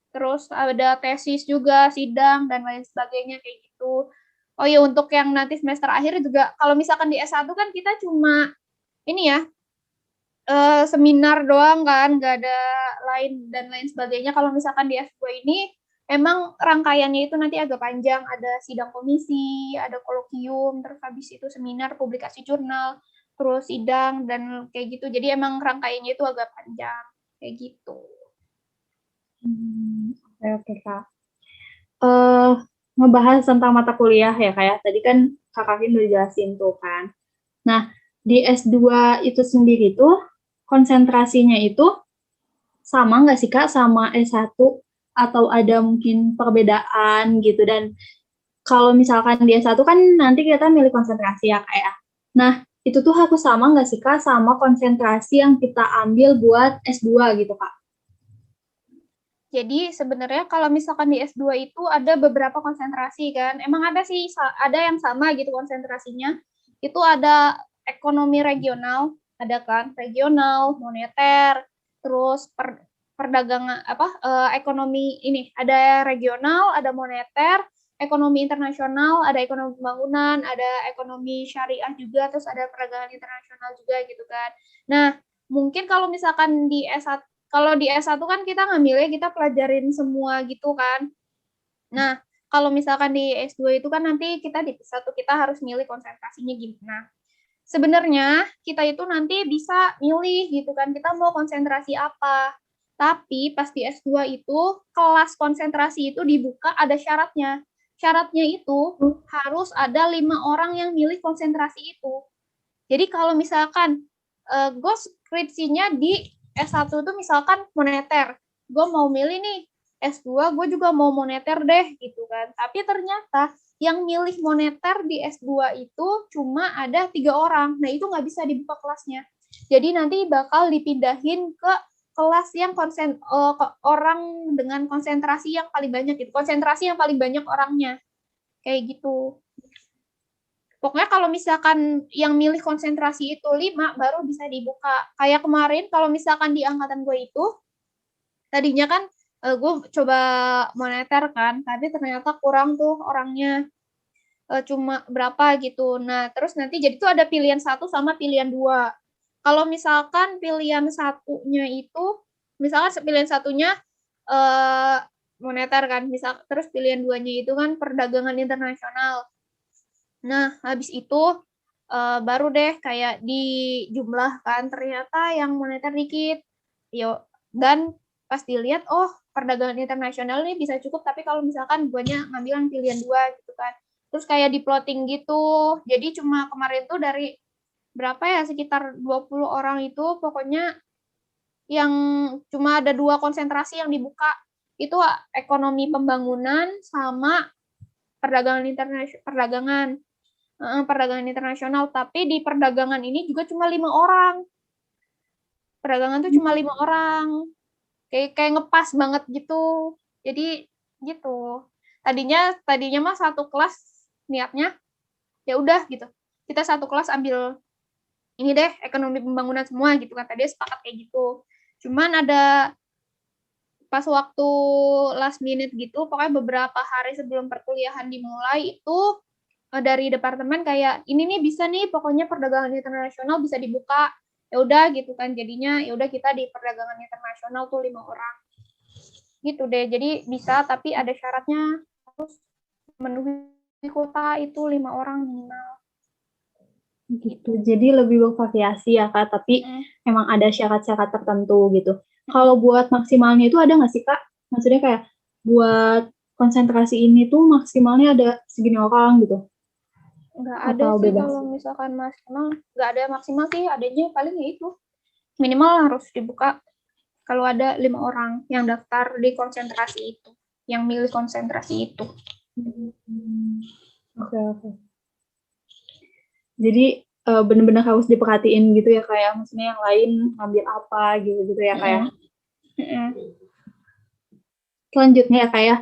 terus ada tesis juga, sidang, dan lain sebagainya kayak gitu. Oh iya, untuk yang nanti semester akhir juga, kalau misalkan di S1 kan kita cuma ini ya, seminar doang kan, nggak ada lain dan lain sebagainya. Kalau misalkan di S2 ini, emang rangkaiannya itu nanti agak panjang, ada sidang komisi, ada kolokium, terus habis itu seminar, publikasi jurnal, terus sidang, dan kayak gitu. Jadi emang rangkaiannya itu agak panjang, kayak gitu. Oke, Kak. Ngebahas tentang mata kuliah ya, Kak. Tadi kan Kak Kavin udah jelasin tuh kan. Nah, di S2 itu sendiri tuh konsentrasinya itu sama nggak sih, Kak, sama S1? Atau ada mungkin perbedaan gitu? Dan kalau misalkan di S1 kan nanti kita milih konsentrasi ya, Kak ya. Nah, itu tuh harus sama nggak sih, Kak, sama konsentrasi yang kita ambil buat S2 gitu, Kak? Jadi sebenarnya kalau misalkan di S2 itu ada beberapa konsentrasi kan. Emang ada sih, ada yang sama gitu konsentrasinya. Itu ada ekonomi regional, ada kan regional, moneter, terus perdagangan ekonomi ini ada regional, ada moneter, ekonomi internasional, ada ekonomi pembangunan, ada ekonomi syariah juga, terus ada perdagangan internasional juga gitu kan. Nah, mungkin kalau misalkan di S1, kalau di S1 kan kita ngambilnya kita pelajarin semua gitu kan. Nah, kalau misalkan di S2 itu kan nanti kita di S1 kita harus milih konsentrasinya gimana. Sebenarnya kita itu nanti bisa milih gitu kan, kita mau konsentrasi apa. Tapi pas di S2 itu kelas konsentrasi itu dibuka, ada syaratnya. Syaratnya itu harus ada 5 orang yang milih konsentrasi itu. Jadi kalau misalkan gue skripsinya di S1 itu misalkan moneter, gue mau milih nih S2 gue juga mau moneter deh gitu kan. Tapi ternyata yang milih moneter di S2 itu cuma ada 3 orang. Nah itu nggak bisa dibuka kelasnya. Jadi nanti bakal dipindahin ke kelas yang orang dengan konsentrasi yang paling banyak gitu. Konsentrasi yang paling banyak orangnya. Kayak gitu. Pokoknya kalau misalkan yang milih konsentrasi itu 5, baru bisa dibuka. Kayak kemarin kalau misalkan di angkatan gue itu, tadinya kan gue coba moneter kan, tapi ternyata kurang tuh orangnya. Cuma berapa gitu. Nah, terus nanti jadi tuh ada pilihan 1 sama pilihan 2. Kalau misalkan pilihan 1-nya itu, misalkan pilihan 1-nya moneter kan, misal terus pilihan 2-nya itu kan perdagangan internasional. Nah, habis itu baru deh kayak dijumlahkan, ternyata yang moneter dikit. Dan pas dilihat, oh perdagangan internasional ini bisa cukup, tapi kalau misalkan guanya ngambil yang pilihan 2 gitu kan. Terus kayak di plotting gitu. Jadi cuma kemarin tuh dari berapa ya, sekitar 20 orang itu pokoknya yang cuma ada 2 konsentrasi yang dibuka. Itu ekonomi pembangunan sama perdagangan internasional. Tapi di perdagangan ini juga cuma 5 orang. Perdagangan tuh cuma 5 orang. Kayak ngepas banget gitu. Jadi gitu. Tadinya mah satu kelas niatnya ya udah gitu. Kita satu kelas ambil ini deh ekonomi pembangunan semua gitu kan. Tadi sepakat kayak gitu. Cuman ada pas waktu last minute gitu, pokoknya beberapa hari sebelum perkuliahan dimulai itu dari departemen kayak ini nih bisa nih pokoknya perdagangan internasional bisa dibuka. Ya udah gitu kan, jadinya ya udah kita di perdagangan internasional tuh 5 orang. Gitu deh. Jadi bisa, tapi ada syaratnya, harus memenuhi kuota itu 5 orang minimal. Gitu. Jadi lebih bervariasi ya Kak, tapi emang ada syarat-syarat tertentu gitu. Kalau buat maksimalnya itu ada nggak sih Kak? Maksudnya kayak buat konsentrasi ini tuh maksimalnya ada segini orang gitu? Nggak ada sih bebas? Kalau misalkan maksimal, nggak ada maksimal sih, adanya paling ya itu. Minimal harus dibuka kalau ada 5 orang yang daftar di konsentrasi itu, yang milih konsentrasi itu. Oke. Jadi benar-benar harus diperhatiin gitu ya kayak maksudnya yang lain ngambil apa gitu ya kayak. Selanjutnya ya kayak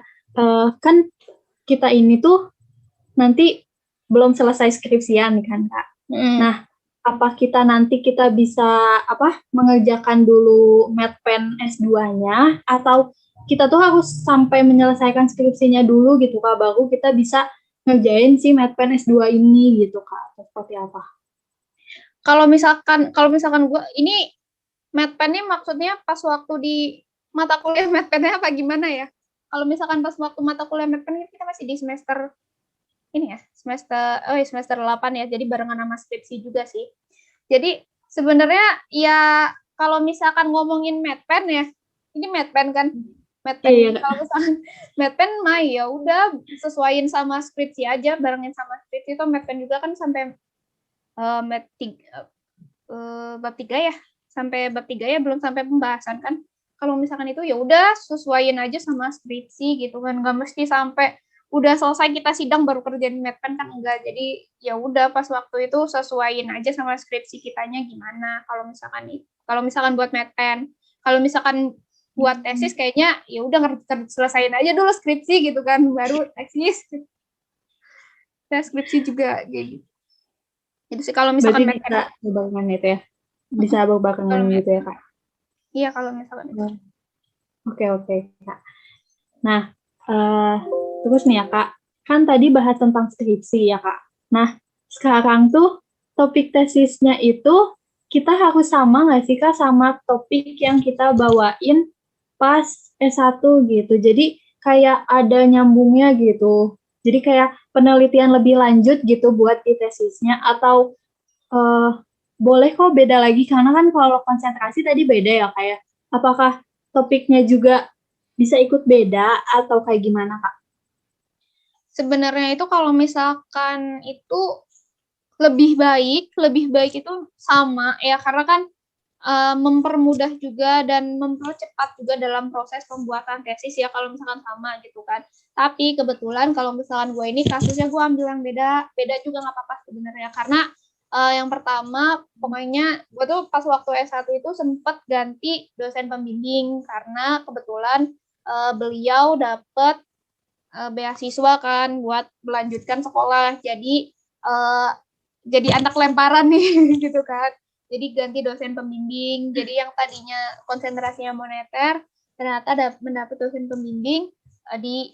kan kita ini tuh nanti belum selesai skripsian kan Kak. Nah, apa kita bisa mengerjakan dulu medpen S2-nya atau kita tuh harus sampai menyelesaikan skripsinya dulu gitu Kak, baru kita bisa ngerjain si medpen S2 ini gitu Kak, seperti apa? Kalau misalkan gue ini medpennya maksudnya pas waktu di mata kuliah medpennya apa gimana ya? Kalau misalkan pas waktu mata kuliah medpen kita masih di semester ini ya, semester 8 ya, jadi barengan sama skripsi juga sih. Jadi sebenarnya ya kalau misalkan ngomongin medpen ya, ini medpen kan, medpen kalau misalkan medpen mah ya udah sesuaiin sama skripsi aja, barengin sama skripsi. Itu medpen juga kan sampai bab 3 ya, sampai bab 3 ya, belum sampai pembahasan kan. Kalau misalkan itu ya udah sesuaiin aja sama skripsi gitu kan, nggak mesti sampai udah selesai kita sidang baru kerjain medpen kan, enggak. Jadi ya udah pas waktu itu sesuaiin aja sama skripsi kitanya gimana. Kalau misalkan buat medpen, kalau misalkan buat tesis kayaknya ya udah selesain aja dulu skripsi gitu kan, baru tesis. Nah, skripsi juga kayak gitu. Jadi sih kalau misalkan berarti bisa berbarengan itu ya, bisa berbarengan gitu ya Kak? Iya kalau misalkan itu. Oke Kak. Nah, terus nih ya Kak, kan tadi bahas tentang skripsi ya Kak. Nah, sekarang tuh topik tesisnya itu kita harus sama nggak sih Kak sama topik yang kita bawain pas S1 gitu. Jadi kayak ada nyambungnya gitu. Jadi kayak penelitian lebih lanjut gitu buat di tesisnya, atau boleh kok beda lagi, karena kan kalau konsentrasi tadi beda ya kayak. Apakah topiknya juga bisa ikut beda atau kayak gimana Kak? Sebenarnya itu kalau misalkan itu lebih baik itu sama ya, karena kan mempermudah juga dan mempercepat juga dalam proses pembuatan tesis ya kalau misalkan sama gitu kan. Tapi kebetulan kalau misalkan gue ini kasusnya gue ambil yang beda juga nggak apa-apa sebenarnya, karena yang pertama pokoknya gue tuh pas waktu S1 itu sempat ganti dosen pembimbing karena kebetulan beliau dapat beasiswa kan buat melanjutkan sekolah, jadi anak lemparan nih gitu kan. Jadi ganti dosen pembimbing. Jadi yang tadinya konsentrasinya moneter, ternyata mendapat dosen pembimbing di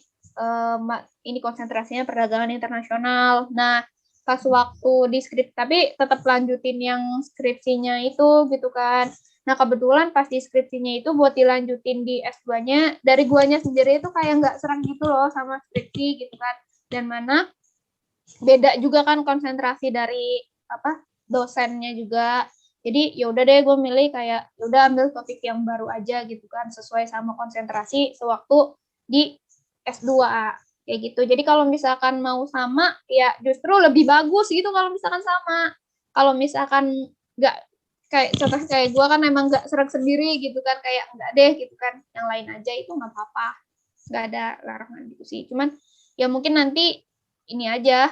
ini konsentrasinya perdagangan internasional. Nah, pas waktu di skripsi, tapi tetap lanjutin yang skripsinya itu gitu kan. Nah, kebetulan pas di skripsinya itu buat dilanjutin di S2-nya, dari guanya sendiri itu kayak nggak serang gitu loh sama skripsi gitu kan. Dan mana beda juga kan konsentrasi dari dosennya juga. Jadi ya udah deh gue milih kayak ya udah ambil topik yang baru aja gitu kan, sesuai sama konsentrasi sewaktu di S2 kayak gitu. Jadi kalau misalkan mau sama ya justru lebih bagus gitu kalau misalkan sama. Kalau misalkan nggak, kayak contoh kayak gue kan emang nggak serak sendiri gitu kan, kayak nggak deh gitu kan, yang lain aja itu nggak apa-apa, nggak ada larangan gitu sih. Cuman ya mungkin nanti ini aja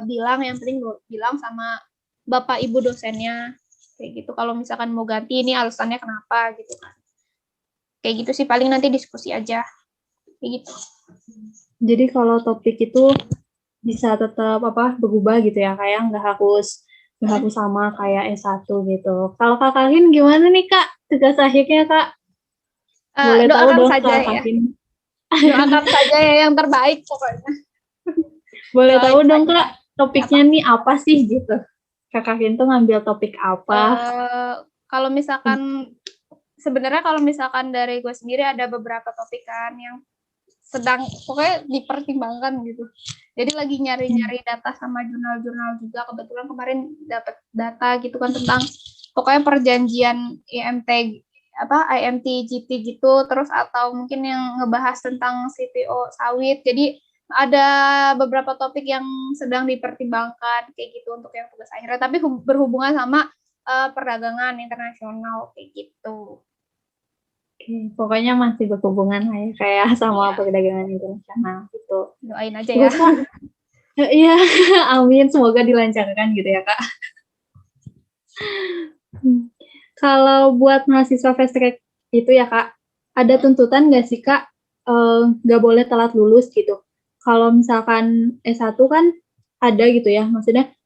bilang, yang penting bilang sama bapak ibu dosennya kayak gitu, kalau misalkan mau ganti ini alasannya kenapa gitu kan, kayak gitu sih. Paling nanti diskusi aja kayak gitu. Jadi kalau topik itu bisa tetap berubah gitu ya, kayak nggak harus sama kayak S1 gitu. Kalau Kak Karin gimana nih Kak tugas akhirnya Kak? Boleh tahu Doakan dong saja Kak ya. Karin. Doakan saja ya yang terbaik pokoknya. Boleh tahu Doain dong saja. Kak topiknya nih apa sih gitu? Kak Karin tuh ngambil topik apa? Kalau misalkan sebenarnya kalau misalkan dari gue sendiri ada beberapa topik kan yang sedang pokoknya dipertimbangkan gitu. Jadi lagi nyari-nyari data sama jurnal-jurnal juga. Kebetulan kemarin dapat data gitu kan tentang pokoknya perjanjian IMT-GT gitu, terus atau mungkin yang ngebahas tentang CPO sawit. Jadi ada beberapa topik yang sedang dipertimbangkan kayak gitu untuk yang tugas akhirnya, tapi berhubungan sama perdagangan internasional kayak gitu. Oke, pokoknya masih berhubungan lah ya, kayak sama perdagangan internasional gitu. Doain aja ya. Terus Kak, iya, amin, semoga dilancarkan gitu ya Kak. Kalau buat mahasiswa fast track itu ya Kak, ada tuntutan nggak sih Kak, nggak boleh telat lulus gitu? Kalau misalkan S1 kan ada gitu ya, maksudnya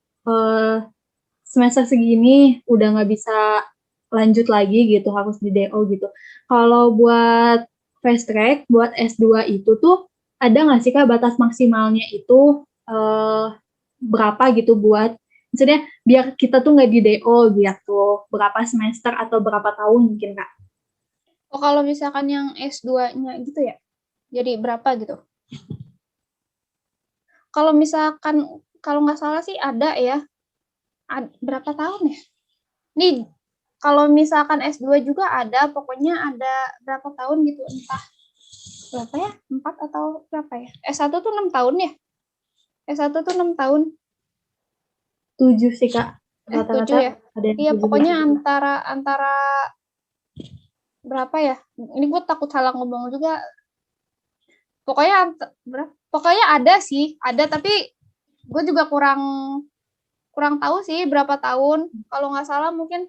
semester segini udah nggak bisa lanjut lagi gitu, harus di DO gitu. Kalau buat fast track, buat S2 itu tuh ada nggak sih Kak batas maksimalnya itu berapa gitu buat, maksudnya biar kita tuh nggak di DO gitu, berapa semester atau berapa tahun mungkin Kak? Oh, kalau misalkan yang S2-nya gitu ya, jadi berapa gitu? Kalau misalkan, kalau nggak salah sih ada ya, berapa tahun ya? Nih, kalau misalkan S2 juga ada, pokoknya ada berapa tahun gitu, entah berapa ya, 4 atau berapa ya? S1 tuh 6 tahun ya? S1 tuh 6 tahun. 7 sih Kak, 7 rata-rata ya? ada yang Iya, 7 pokoknya gitu. antara berapa ya? Ini gue takut salah ngomong juga. Pokoknya ada sih, ada, tapi gue juga kurang tahu sih berapa tahun. Kalau nggak salah mungkin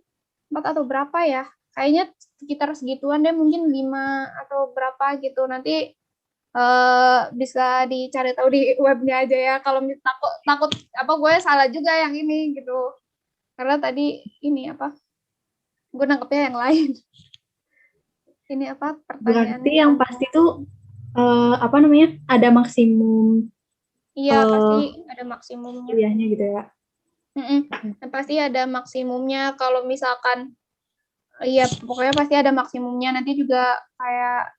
4 atau berapa ya. Kayaknya sekitar segituan deh, mungkin 5 atau berapa gitu. Nanti bisa dicari tahu di webnya aja ya. Kalau takut gue salah juga yang ini gitu. Karena tadi ini gue nangkepnya yang lain. Ini pertanyaannya Berarti yang pasti tuh ada maksimum iya, pasti ada maksimumnya. kuliahnya gitu ya. Pasti ada maksimumnya. Kalau misalkan iya, pokoknya pasti ada maksimumnya. Nanti juga kayak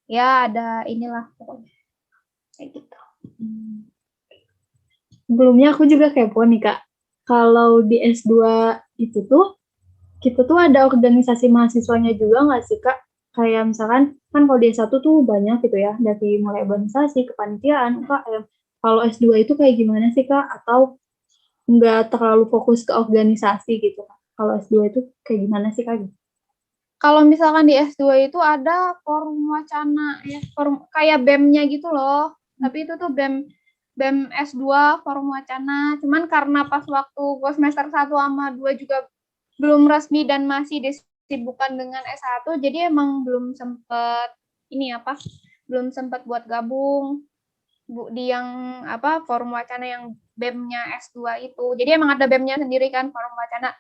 ya ada inilah pokoknya kayak gitu. Sebelumnya aku juga kepo nih Kak, kalau di S2 itu tuh kita tuh ada organisasi mahasiswanya juga nggak sih Kak? Kayak misalkan kan kalau di S1 tuh banyak gitu ya, dari mulai organisasi, kepanitiaan, UKM. Kalau S2 itu kayak gimana sih Kak? Atau nggak terlalu fokus ke organisasi gitu Kak? Kalau S2 itu kayak gimana sih Kak? Kalau misalkan di S2 itu ada forum wacana ya, forum kayak BEM-nya gitu loh. Tapi itu tuh BEM S2 forum wacana. Cuman karena pas waktu gue semester 1 sama 2 juga belum resmi dan masih disibukkan dengan S1, jadi emang belum sempet belum sempat buat gabung di yang forum wacana yang BEM-nya S2 itu. Jadi emang ada BEM-nya sendiri kan, forum wacana.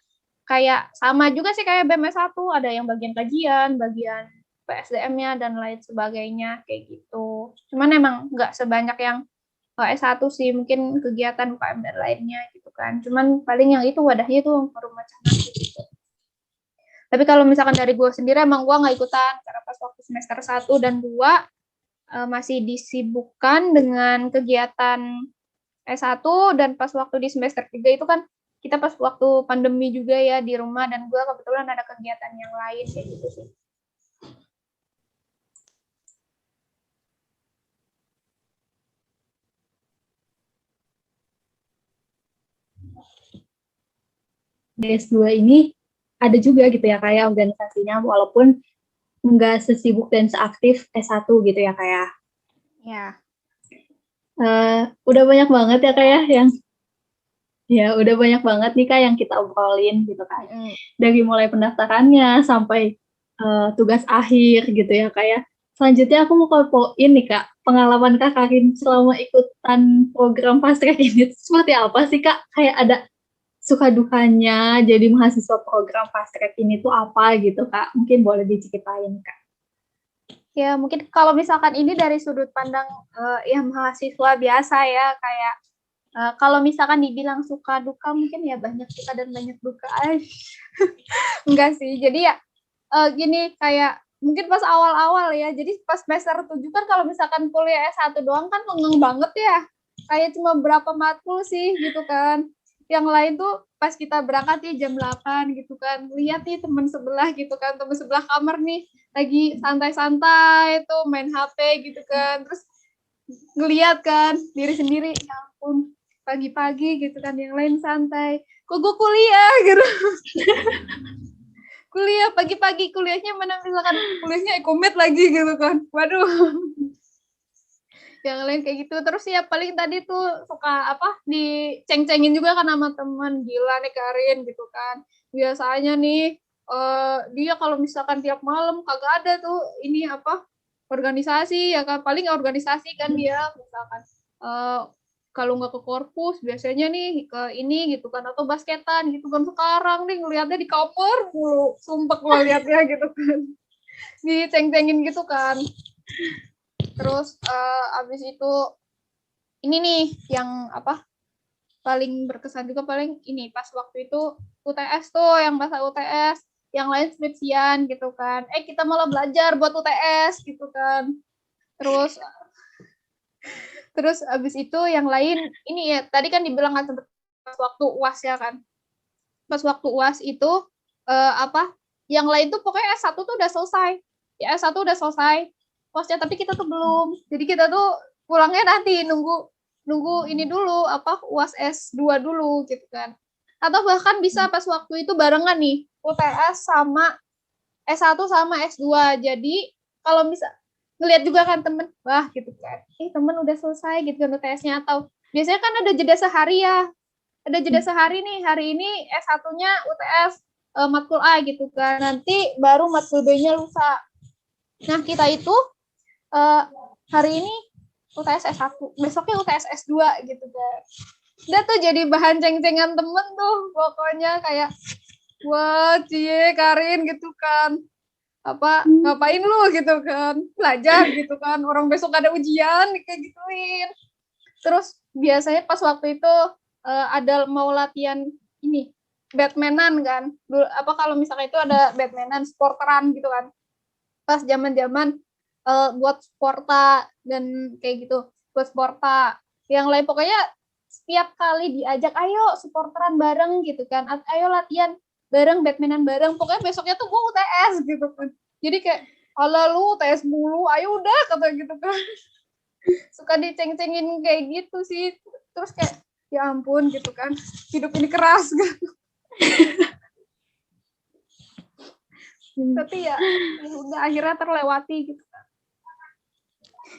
Kayak sama juga sih kayak BEM S1, ada yang bagian kajian, bagian PSDM-nya dan lain sebagainya kayak gitu. Cuman emang nggak sebanyak yang S1 sih, mungkin kegiatan UKM dan lainnya gitu kan. Cuman paling yang itu wadahnya itu forum wacana gitu. Tapi kalau misalkan dari gue sendiri emang gue nggak ikutan karena pas waktu semester 1 dan 2 masih disibukkan dengan kegiatan S1, dan pas waktu di semester 3 itu kan kita pas waktu pandemi juga ya di rumah, dan gue kebetulan ada kegiatan yang lain kayak gitu sih. Di S2 ini ada juga gitu ya kayak organisasinya, walaupun nggak sesibuk dan seaktif S1 gitu ya kayak. Ya. Udah banyak banget ya kayak yang udah banyak banget nih Kak yang kita obrolin gitu kan. Dari mulai pendaftarannya sampai tugas akhir gitu ya kayak. Selanjutnya aku mau kepoin nih Kak, pengalaman Kak Karin selama ikutan program Fast Track ini seperti apa sih Kak? Kayak ada suka dukanya jadi mahasiswa program Fast Track ini tuh apa gitu Kak? Mungkin boleh diceritain Kak. Ya mungkin kalau misalkan ini dari sudut pandang yang mahasiswa biasa ya, kayak kalau misalkan dibilang suka duka mungkin ya banyak suka dan banyak duka. Enggak sih, jadi ya gini, kayak mungkin pas awal-awal ya, jadi pas semester 7 kan kalau misalkan kuliah S1 doang kan lengang banget ya, kayak cuma berapa matkul sih gitu kan. Yang lain tuh pas kita berangkat ya jam 8 gitu kan, lihat nih teman sebelah gitu kan, teman sebelah kamar nih lagi santai-santai tuh main HP gitu kan, terus ngeliat kan diri sendiri, ya ampun pagi-pagi gitu kan, yang lain santai, kok gue kuliah gitu. Kuliah pagi-pagi, kuliahnya mana misalkan kuliahnya ekonomi lagi gitu kan, waduh. Yang lain kayak gitu. Terus ya paling tadi tuh suka diceng-cengin juga kan sama teman, gila nih Karin gitu kan, biasanya nih dia kalau misalkan tiap malam kagak ada tuh ini organisasi ya kan, paling organisasi kan dia misalkan kalau nggak ke korpus biasanya nih ke ini gitu kan, atau basketan gitu kan. Sekarang nih ngelihatnya di kamar mulu, sumpah gue lihatnya gitu kan, diceng-cengin gitu kan. Terus abis itu ini nih yang paling berkesan juga, paling ini pas waktu itu UTS tuh, yang masa UTS, yang lain skripsian gitu kan, kita malah belajar buat UTS gitu kan. Terus abis itu yang lain ini ya, tadi kan dibilang kan pas waktu UAS ya kan, pas waktu UAS itu yang lain tuh pokoknya S1 tuh udah selesai ya, S1 udah selesai UASnya, tapi kita tuh belum. Jadi kita tuh pulangnya nanti nunggu ini dulu UAS S2 dulu gitu kan, atau bahkan bisa pas waktu itu barengan nih UTS sama S1 sama S2. Jadi kalau bisa ngelihat juga kan temen, wah gitu kan, temen udah selesai gitu kan UTS-nya, atau biasanya kan ada jeda sehari ya, ada jeda sehari nih, hari ini S1-nya UTS matkul A gitu kan, nanti baru matkul B-nya lusa. Nah kita itu hari ini UTS S1, besoknya UTS S2 gitu kan. Udah tuh jadi bahan ceng-cengan temen tuh, pokoknya kayak, wah cie Karin gitu kan, ngapain lu gitu kan, belajar gitu kan, orang besok ada ujian kayak gituin. Terus biasanya pas waktu itu ada mau latihan ini badminton kan, kalau misalnya itu ada badminton sporteran gitu kan, pas zaman buat sporta dan kayak gitu, buat sporta yang lain, pokoknya setiap kali diajak ayo supporteran bareng gitu kan, ayo latihan bareng badminton bareng, pokoknya besoknya tuh gue UTS gitu kan. Jadi kayak, ala lu UTS mulu, ayo udah kata gitu kan. Suka diceng-cengin kayak gitu sih. Terus kayak, ya ampun gitu kan, hidup ini keras gitu. Tapi ya udah akhirnya terlewati gitu kan.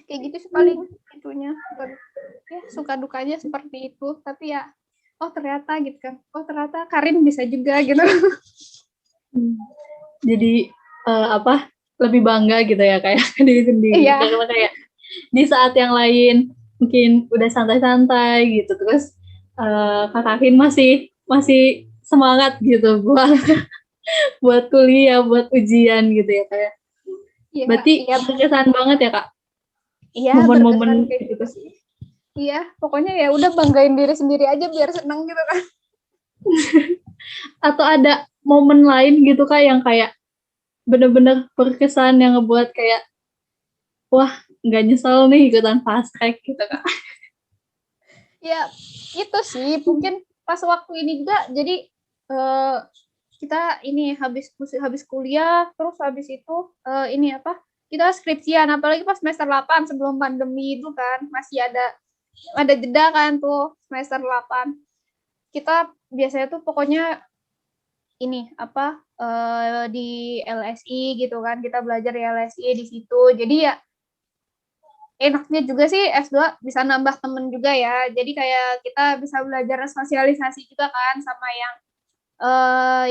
Kayak gitu sih paling itunya. Ya suka dukanya seperti itu, tapi ya ternyata gitu kan, ternyata Karin bisa juga gitu. Jadi lebih bangga gitu ya kayak diri sendiri. Iya. Karena kayak di saat yang lain mungkin udah santai-santai gitu, terus Kak Karin masih semangat gitu buat kuliah, buat ujian gitu ya kayak. Ya. Berarti berkesan banget ya Kak. Iya, momen-momen kayak gitu sih. Iya, pokoknya ya udah banggain diri sendiri aja biar seneng gitu kan. Atau ada momen lain gitu Kak yang kayak bener-bener berkesan yang ngebuat kayak wah nggak nyesel nih ikutan fast track gitu Kak? Ya itu sih mungkin pas waktu ini juga jadi kita ini habis kuliah terus habis itu ini apa kita skripsian apalagi pas semester 8 sebelum pandemi itu kan masih ada jeda kan tuh semester 8 kita biasanya tuh pokoknya ini apa di LSI gitu kan kita belajar di LSI di situ jadi ya enaknya juga sih S2 bisa nambah temen juga ya jadi kayak kita bisa belajar sosialisasi juga kan sama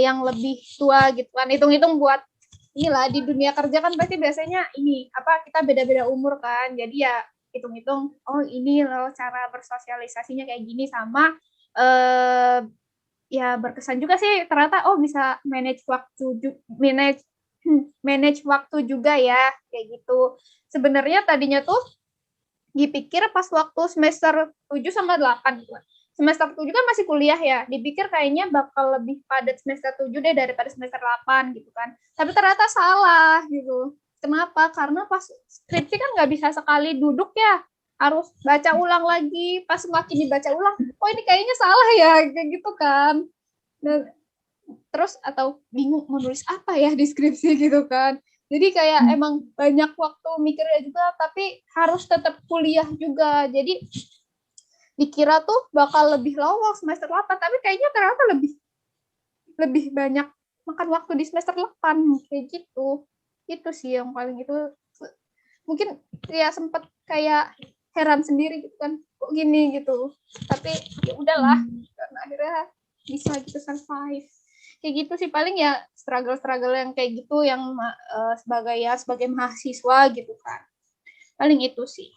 yang lebih tua gitu kan hitung-hitung buat inilah di dunia kerja kan pasti biasanya ini apa kita beda-beda umur kan jadi ya hitung-hitung oh ini loh cara bersosialisasinya kayak gini sama ya berkesan juga sih ternyata oh bisa manage waktu juga ya kayak gitu sebenarnya tadinya tuh dipikir pas waktu semester 7 sama 8 gitu. Semester 7 kan masih kuliah ya, dipikir kayaknya bakal lebih padat semester 7 deh daripada semester 8 gitu kan. Tapi ternyata salah gitu. Kenapa? Karena pas skripsi kan nggak bisa sekali duduk ya, harus baca ulang lagi. Pas makin dibaca ulang, oh ini kayaknya salah ya, kayak gitu kan. Dan terus atau bingung mau nulis apa ya di skripsi gitu kan. Jadi kayak emang banyak waktu mikirnya juga, tapi harus tetap kuliah juga. Jadi dikira tuh bakal lebih lowong semester 8, tapi kayaknya ternyata lebih banyak makan waktu di semester 8 kayak gitu. Itu sih yang paling itu mungkin ya sempat kayak heran sendiri gitu kan. Kok gini gitu. Tapi ya udahlah karena akhirnya bisa gitu survive. Kayak gitu sih paling ya struggle yang kayak gitu yang sebagai mahasiswa gitu kan. Paling itu sih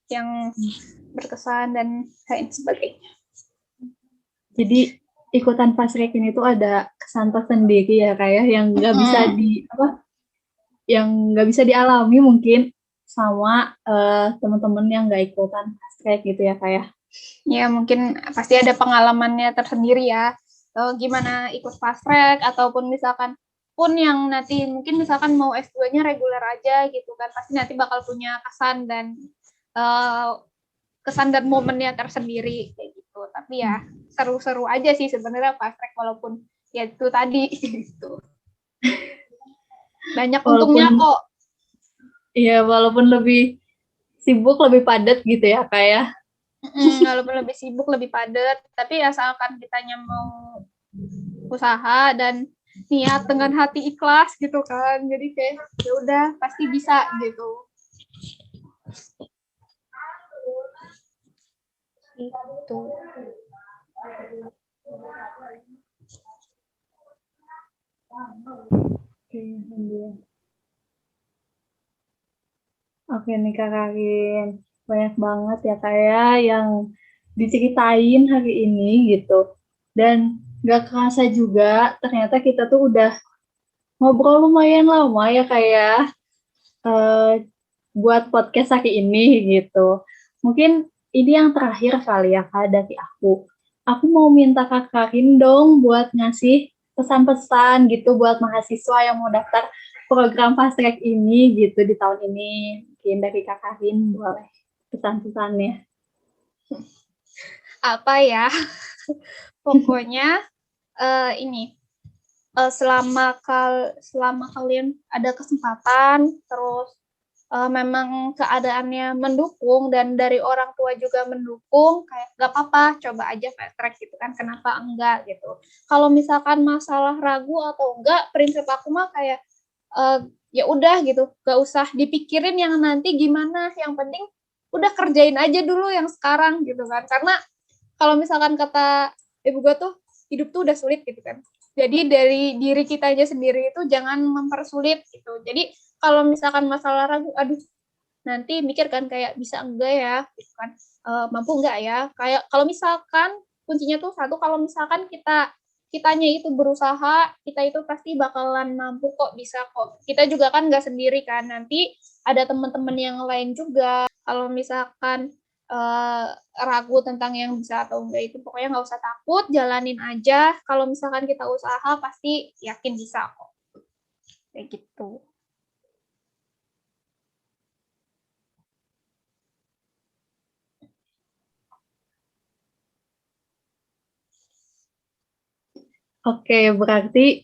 yang berkesan dan lain sebagainya. Jadi ikutan fast track ini tuh ada kesan tersendiri ya kayak yang nggak bisa yang nggak bisa dialami mungkin sama teman-teman yang nggak ikutan fast track gitu ya kayak. Ya mungkin pasti ada pengalamannya tersendiri ya. Gimana ikut fast track ataupun misalkan pun yang nanti mungkin misalkan mau S2-nya reguler aja gitu kan pasti nanti bakal punya kesan dan momennya tersendiri kayak gitu. Tapi ya seru-seru aja sih sebenarnya fast track walaupun ya itu tadi gitu. Banyak untungnya kok. Iya, walaupun lebih sibuk, lebih padat gitu ya kayak. Walaupun lebih sibuk, lebih padat, tapi asalkan kitanya mau usaha dan niat dengan hati ikhlas gitu kan. Jadi kayak ya udah pasti bisa gitu. Itu. Oke nih Kak Karin, banyak banget ya kayak yang diceritain hari ini gitu. Dan gak kerasa juga ternyata kita tuh udah ngobrol lumayan lama ya kayak buat podcast hari ini gitu. Mungkin ini yang terakhir kali ya Kak dari aku. Aku mau minta Kak Karin dong buat ngasih pesan-pesan gitu buat mahasiswa yang mau daftar program fast track ini gitu di tahun ini. Mungkin dari Kak Karin boleh pesan-pesannya. Apa ya? Pokoknya ini selama kalian ada kesempatan terus memang keadaannya mendukung dan dari orang tua juga mendukung kayak gak apa-apa coba aja fast track gitu kan kenapa enggak gitu kalau misalkan masalah ragu atau enggak prinsip aku mah kayak ya udah gitu gak usah dipikirin yang nanti gimana yang penting udah kerjain aja dulu yang sekarang gitu kan karena kalau misalkan kata ibu gue tuh hidup tuh udah sulit gitu kan jadi dari diri kita aja sendiri itu jangan mempersulit gitu jadi kalau misalkan masalah ragu, aduh nanti mikir kan kayak bisa enggak ya, gitu kan, mampu enggak ya, kayak kalau misalkan kuncinya tuh satu kalau misalkan kitanya itu berusaha, kita itu pasti bakalan mampu kok, bisa kok. Kita juga kan nggak sendiri kan, nanti ada teman-teman yang lain juga. Kalau misalkan ragu tentang yang bisa atau enggak itu, pokoknya nggak usah takut, jalanin aja. Kalau misalkan kita usaha pasti yakin bisa kok. Kayak gitu. Oke, berarti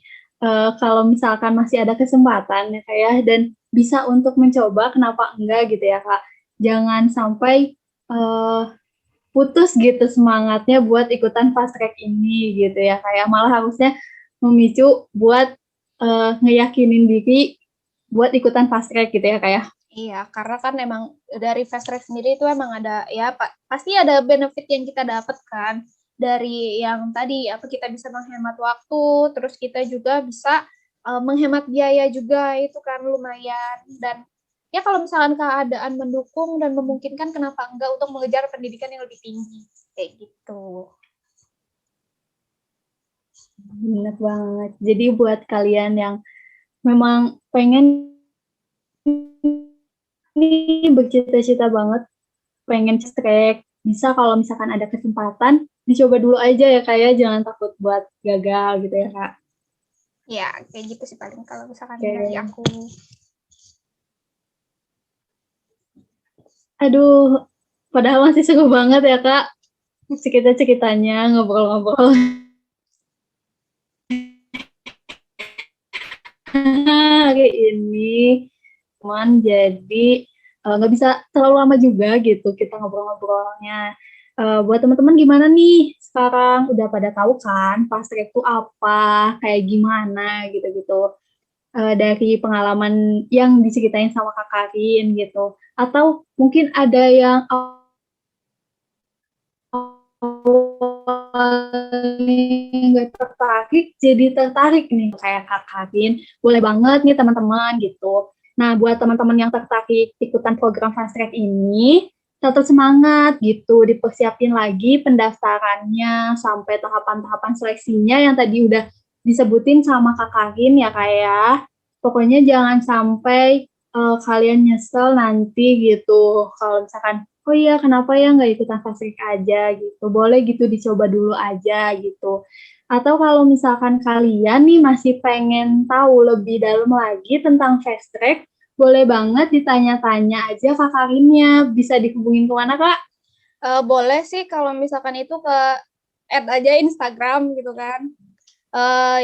kalau misalkan masih ada kesempatan ya Kak ya, dan bisa untuk mencoba, kenapa enggak gitu ya Kak. Jangan sampai putus gitu semangatnya buat ikutan fast track ini gitu ya Kak ya. Malah harusnya memicu buat ngeyakinin diri buat ikutan fast track gitu ya Kak ya. Iya, karena kan emang dari fast track sendiri itu emang ada ya pasti ada benefit yang kita dapat kan dari yang tadi apa kita bisa menghemat waktu, terus kita juga bisa menghemat biaya juga itu kan lumayan dan ya kalau misalkan keadaan mendukung dan memungkinkan kenapa enggak untuk mengejar pendidikan yang lebih tinggi kayak gitu. Bener banget. Jadi buat kalian yang memang pengen nih bercita-cita banget pengen track, bisa kalau misalkan ada kesempatan dicoba dulu aja ya Kak ya, jangan takut buat gagal gitu ya Kak. Ya, kayak gitu sih paling kalau misalkan Oke. dari aku. Aduh, padahal masih seru banget ya Kak, cerita-ceritanya, ngobrol-ngobrol hari ini. Cuman jadi nggak bisa terlalu lama juga gitu kita ngobrol-ngobrolnya. Buat teman-teman gimana nih sekarang? Udah pada tahu kan fast track itu apa, kayak gimana gitu-gitu. Dari pengalaman yang diceritain sama Kak Karin gitu. Atau mungkin ada yang nggak tertarik jadi tertarik nih kayak Kak Karin, boleh banget nih teman-teman gitu. Nah, buat teman-teman yang tertarik ikutan program Fast Track ini, tetap semangat gitu, dipersiapin lagi pendaftarannya sampai tahapan-tahapan seleksinya yang tadi udah disebutin sama Kak Karin ya Kak ya. Pokoknya jangan sampai kalian nyesel nanti gitu kalau misalkan oh iya kenapa ya nggak ikutan fast track aja gitu, boleh gitu dicoba dulu aja gitu. Atau kalau misalkan kalian nih masih pengen tahu lebih dalam lagi tentang fast track, boleh banget ditanya-tanya aja Kak Karinnya, bisa dihubungin kemana Kak? Boleh sih kalau misalkan itu ke add aja Instagram gitu kan.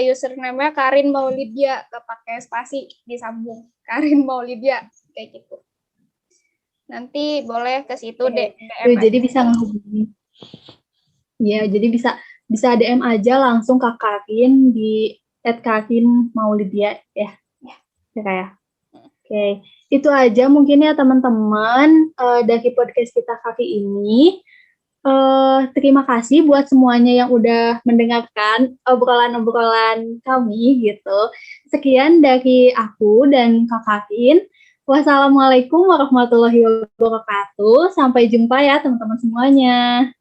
Username-nya Karin Maulidia, gak pakai spasi, disambung. Karin Maulidia, kayak gitu. Nanti boleh ke situ deh. Jadi bisa ngehubungin. Iya, jadi bisa DM aja langsung Kak Karin di @karin_maulidia ya. Ya kayak. Oke, itu aja mungkin ya teman-teman dari podcast kita kali ini. Terima kasih buat semuanya yang udah mendengarkan obrolan-obrolan kami gitu. Sekian dari aku dan Kak Karin. Wassalamualaikum warahmatullahi wabarakatuh. Sampai jumpa ya teman-teman semuanya.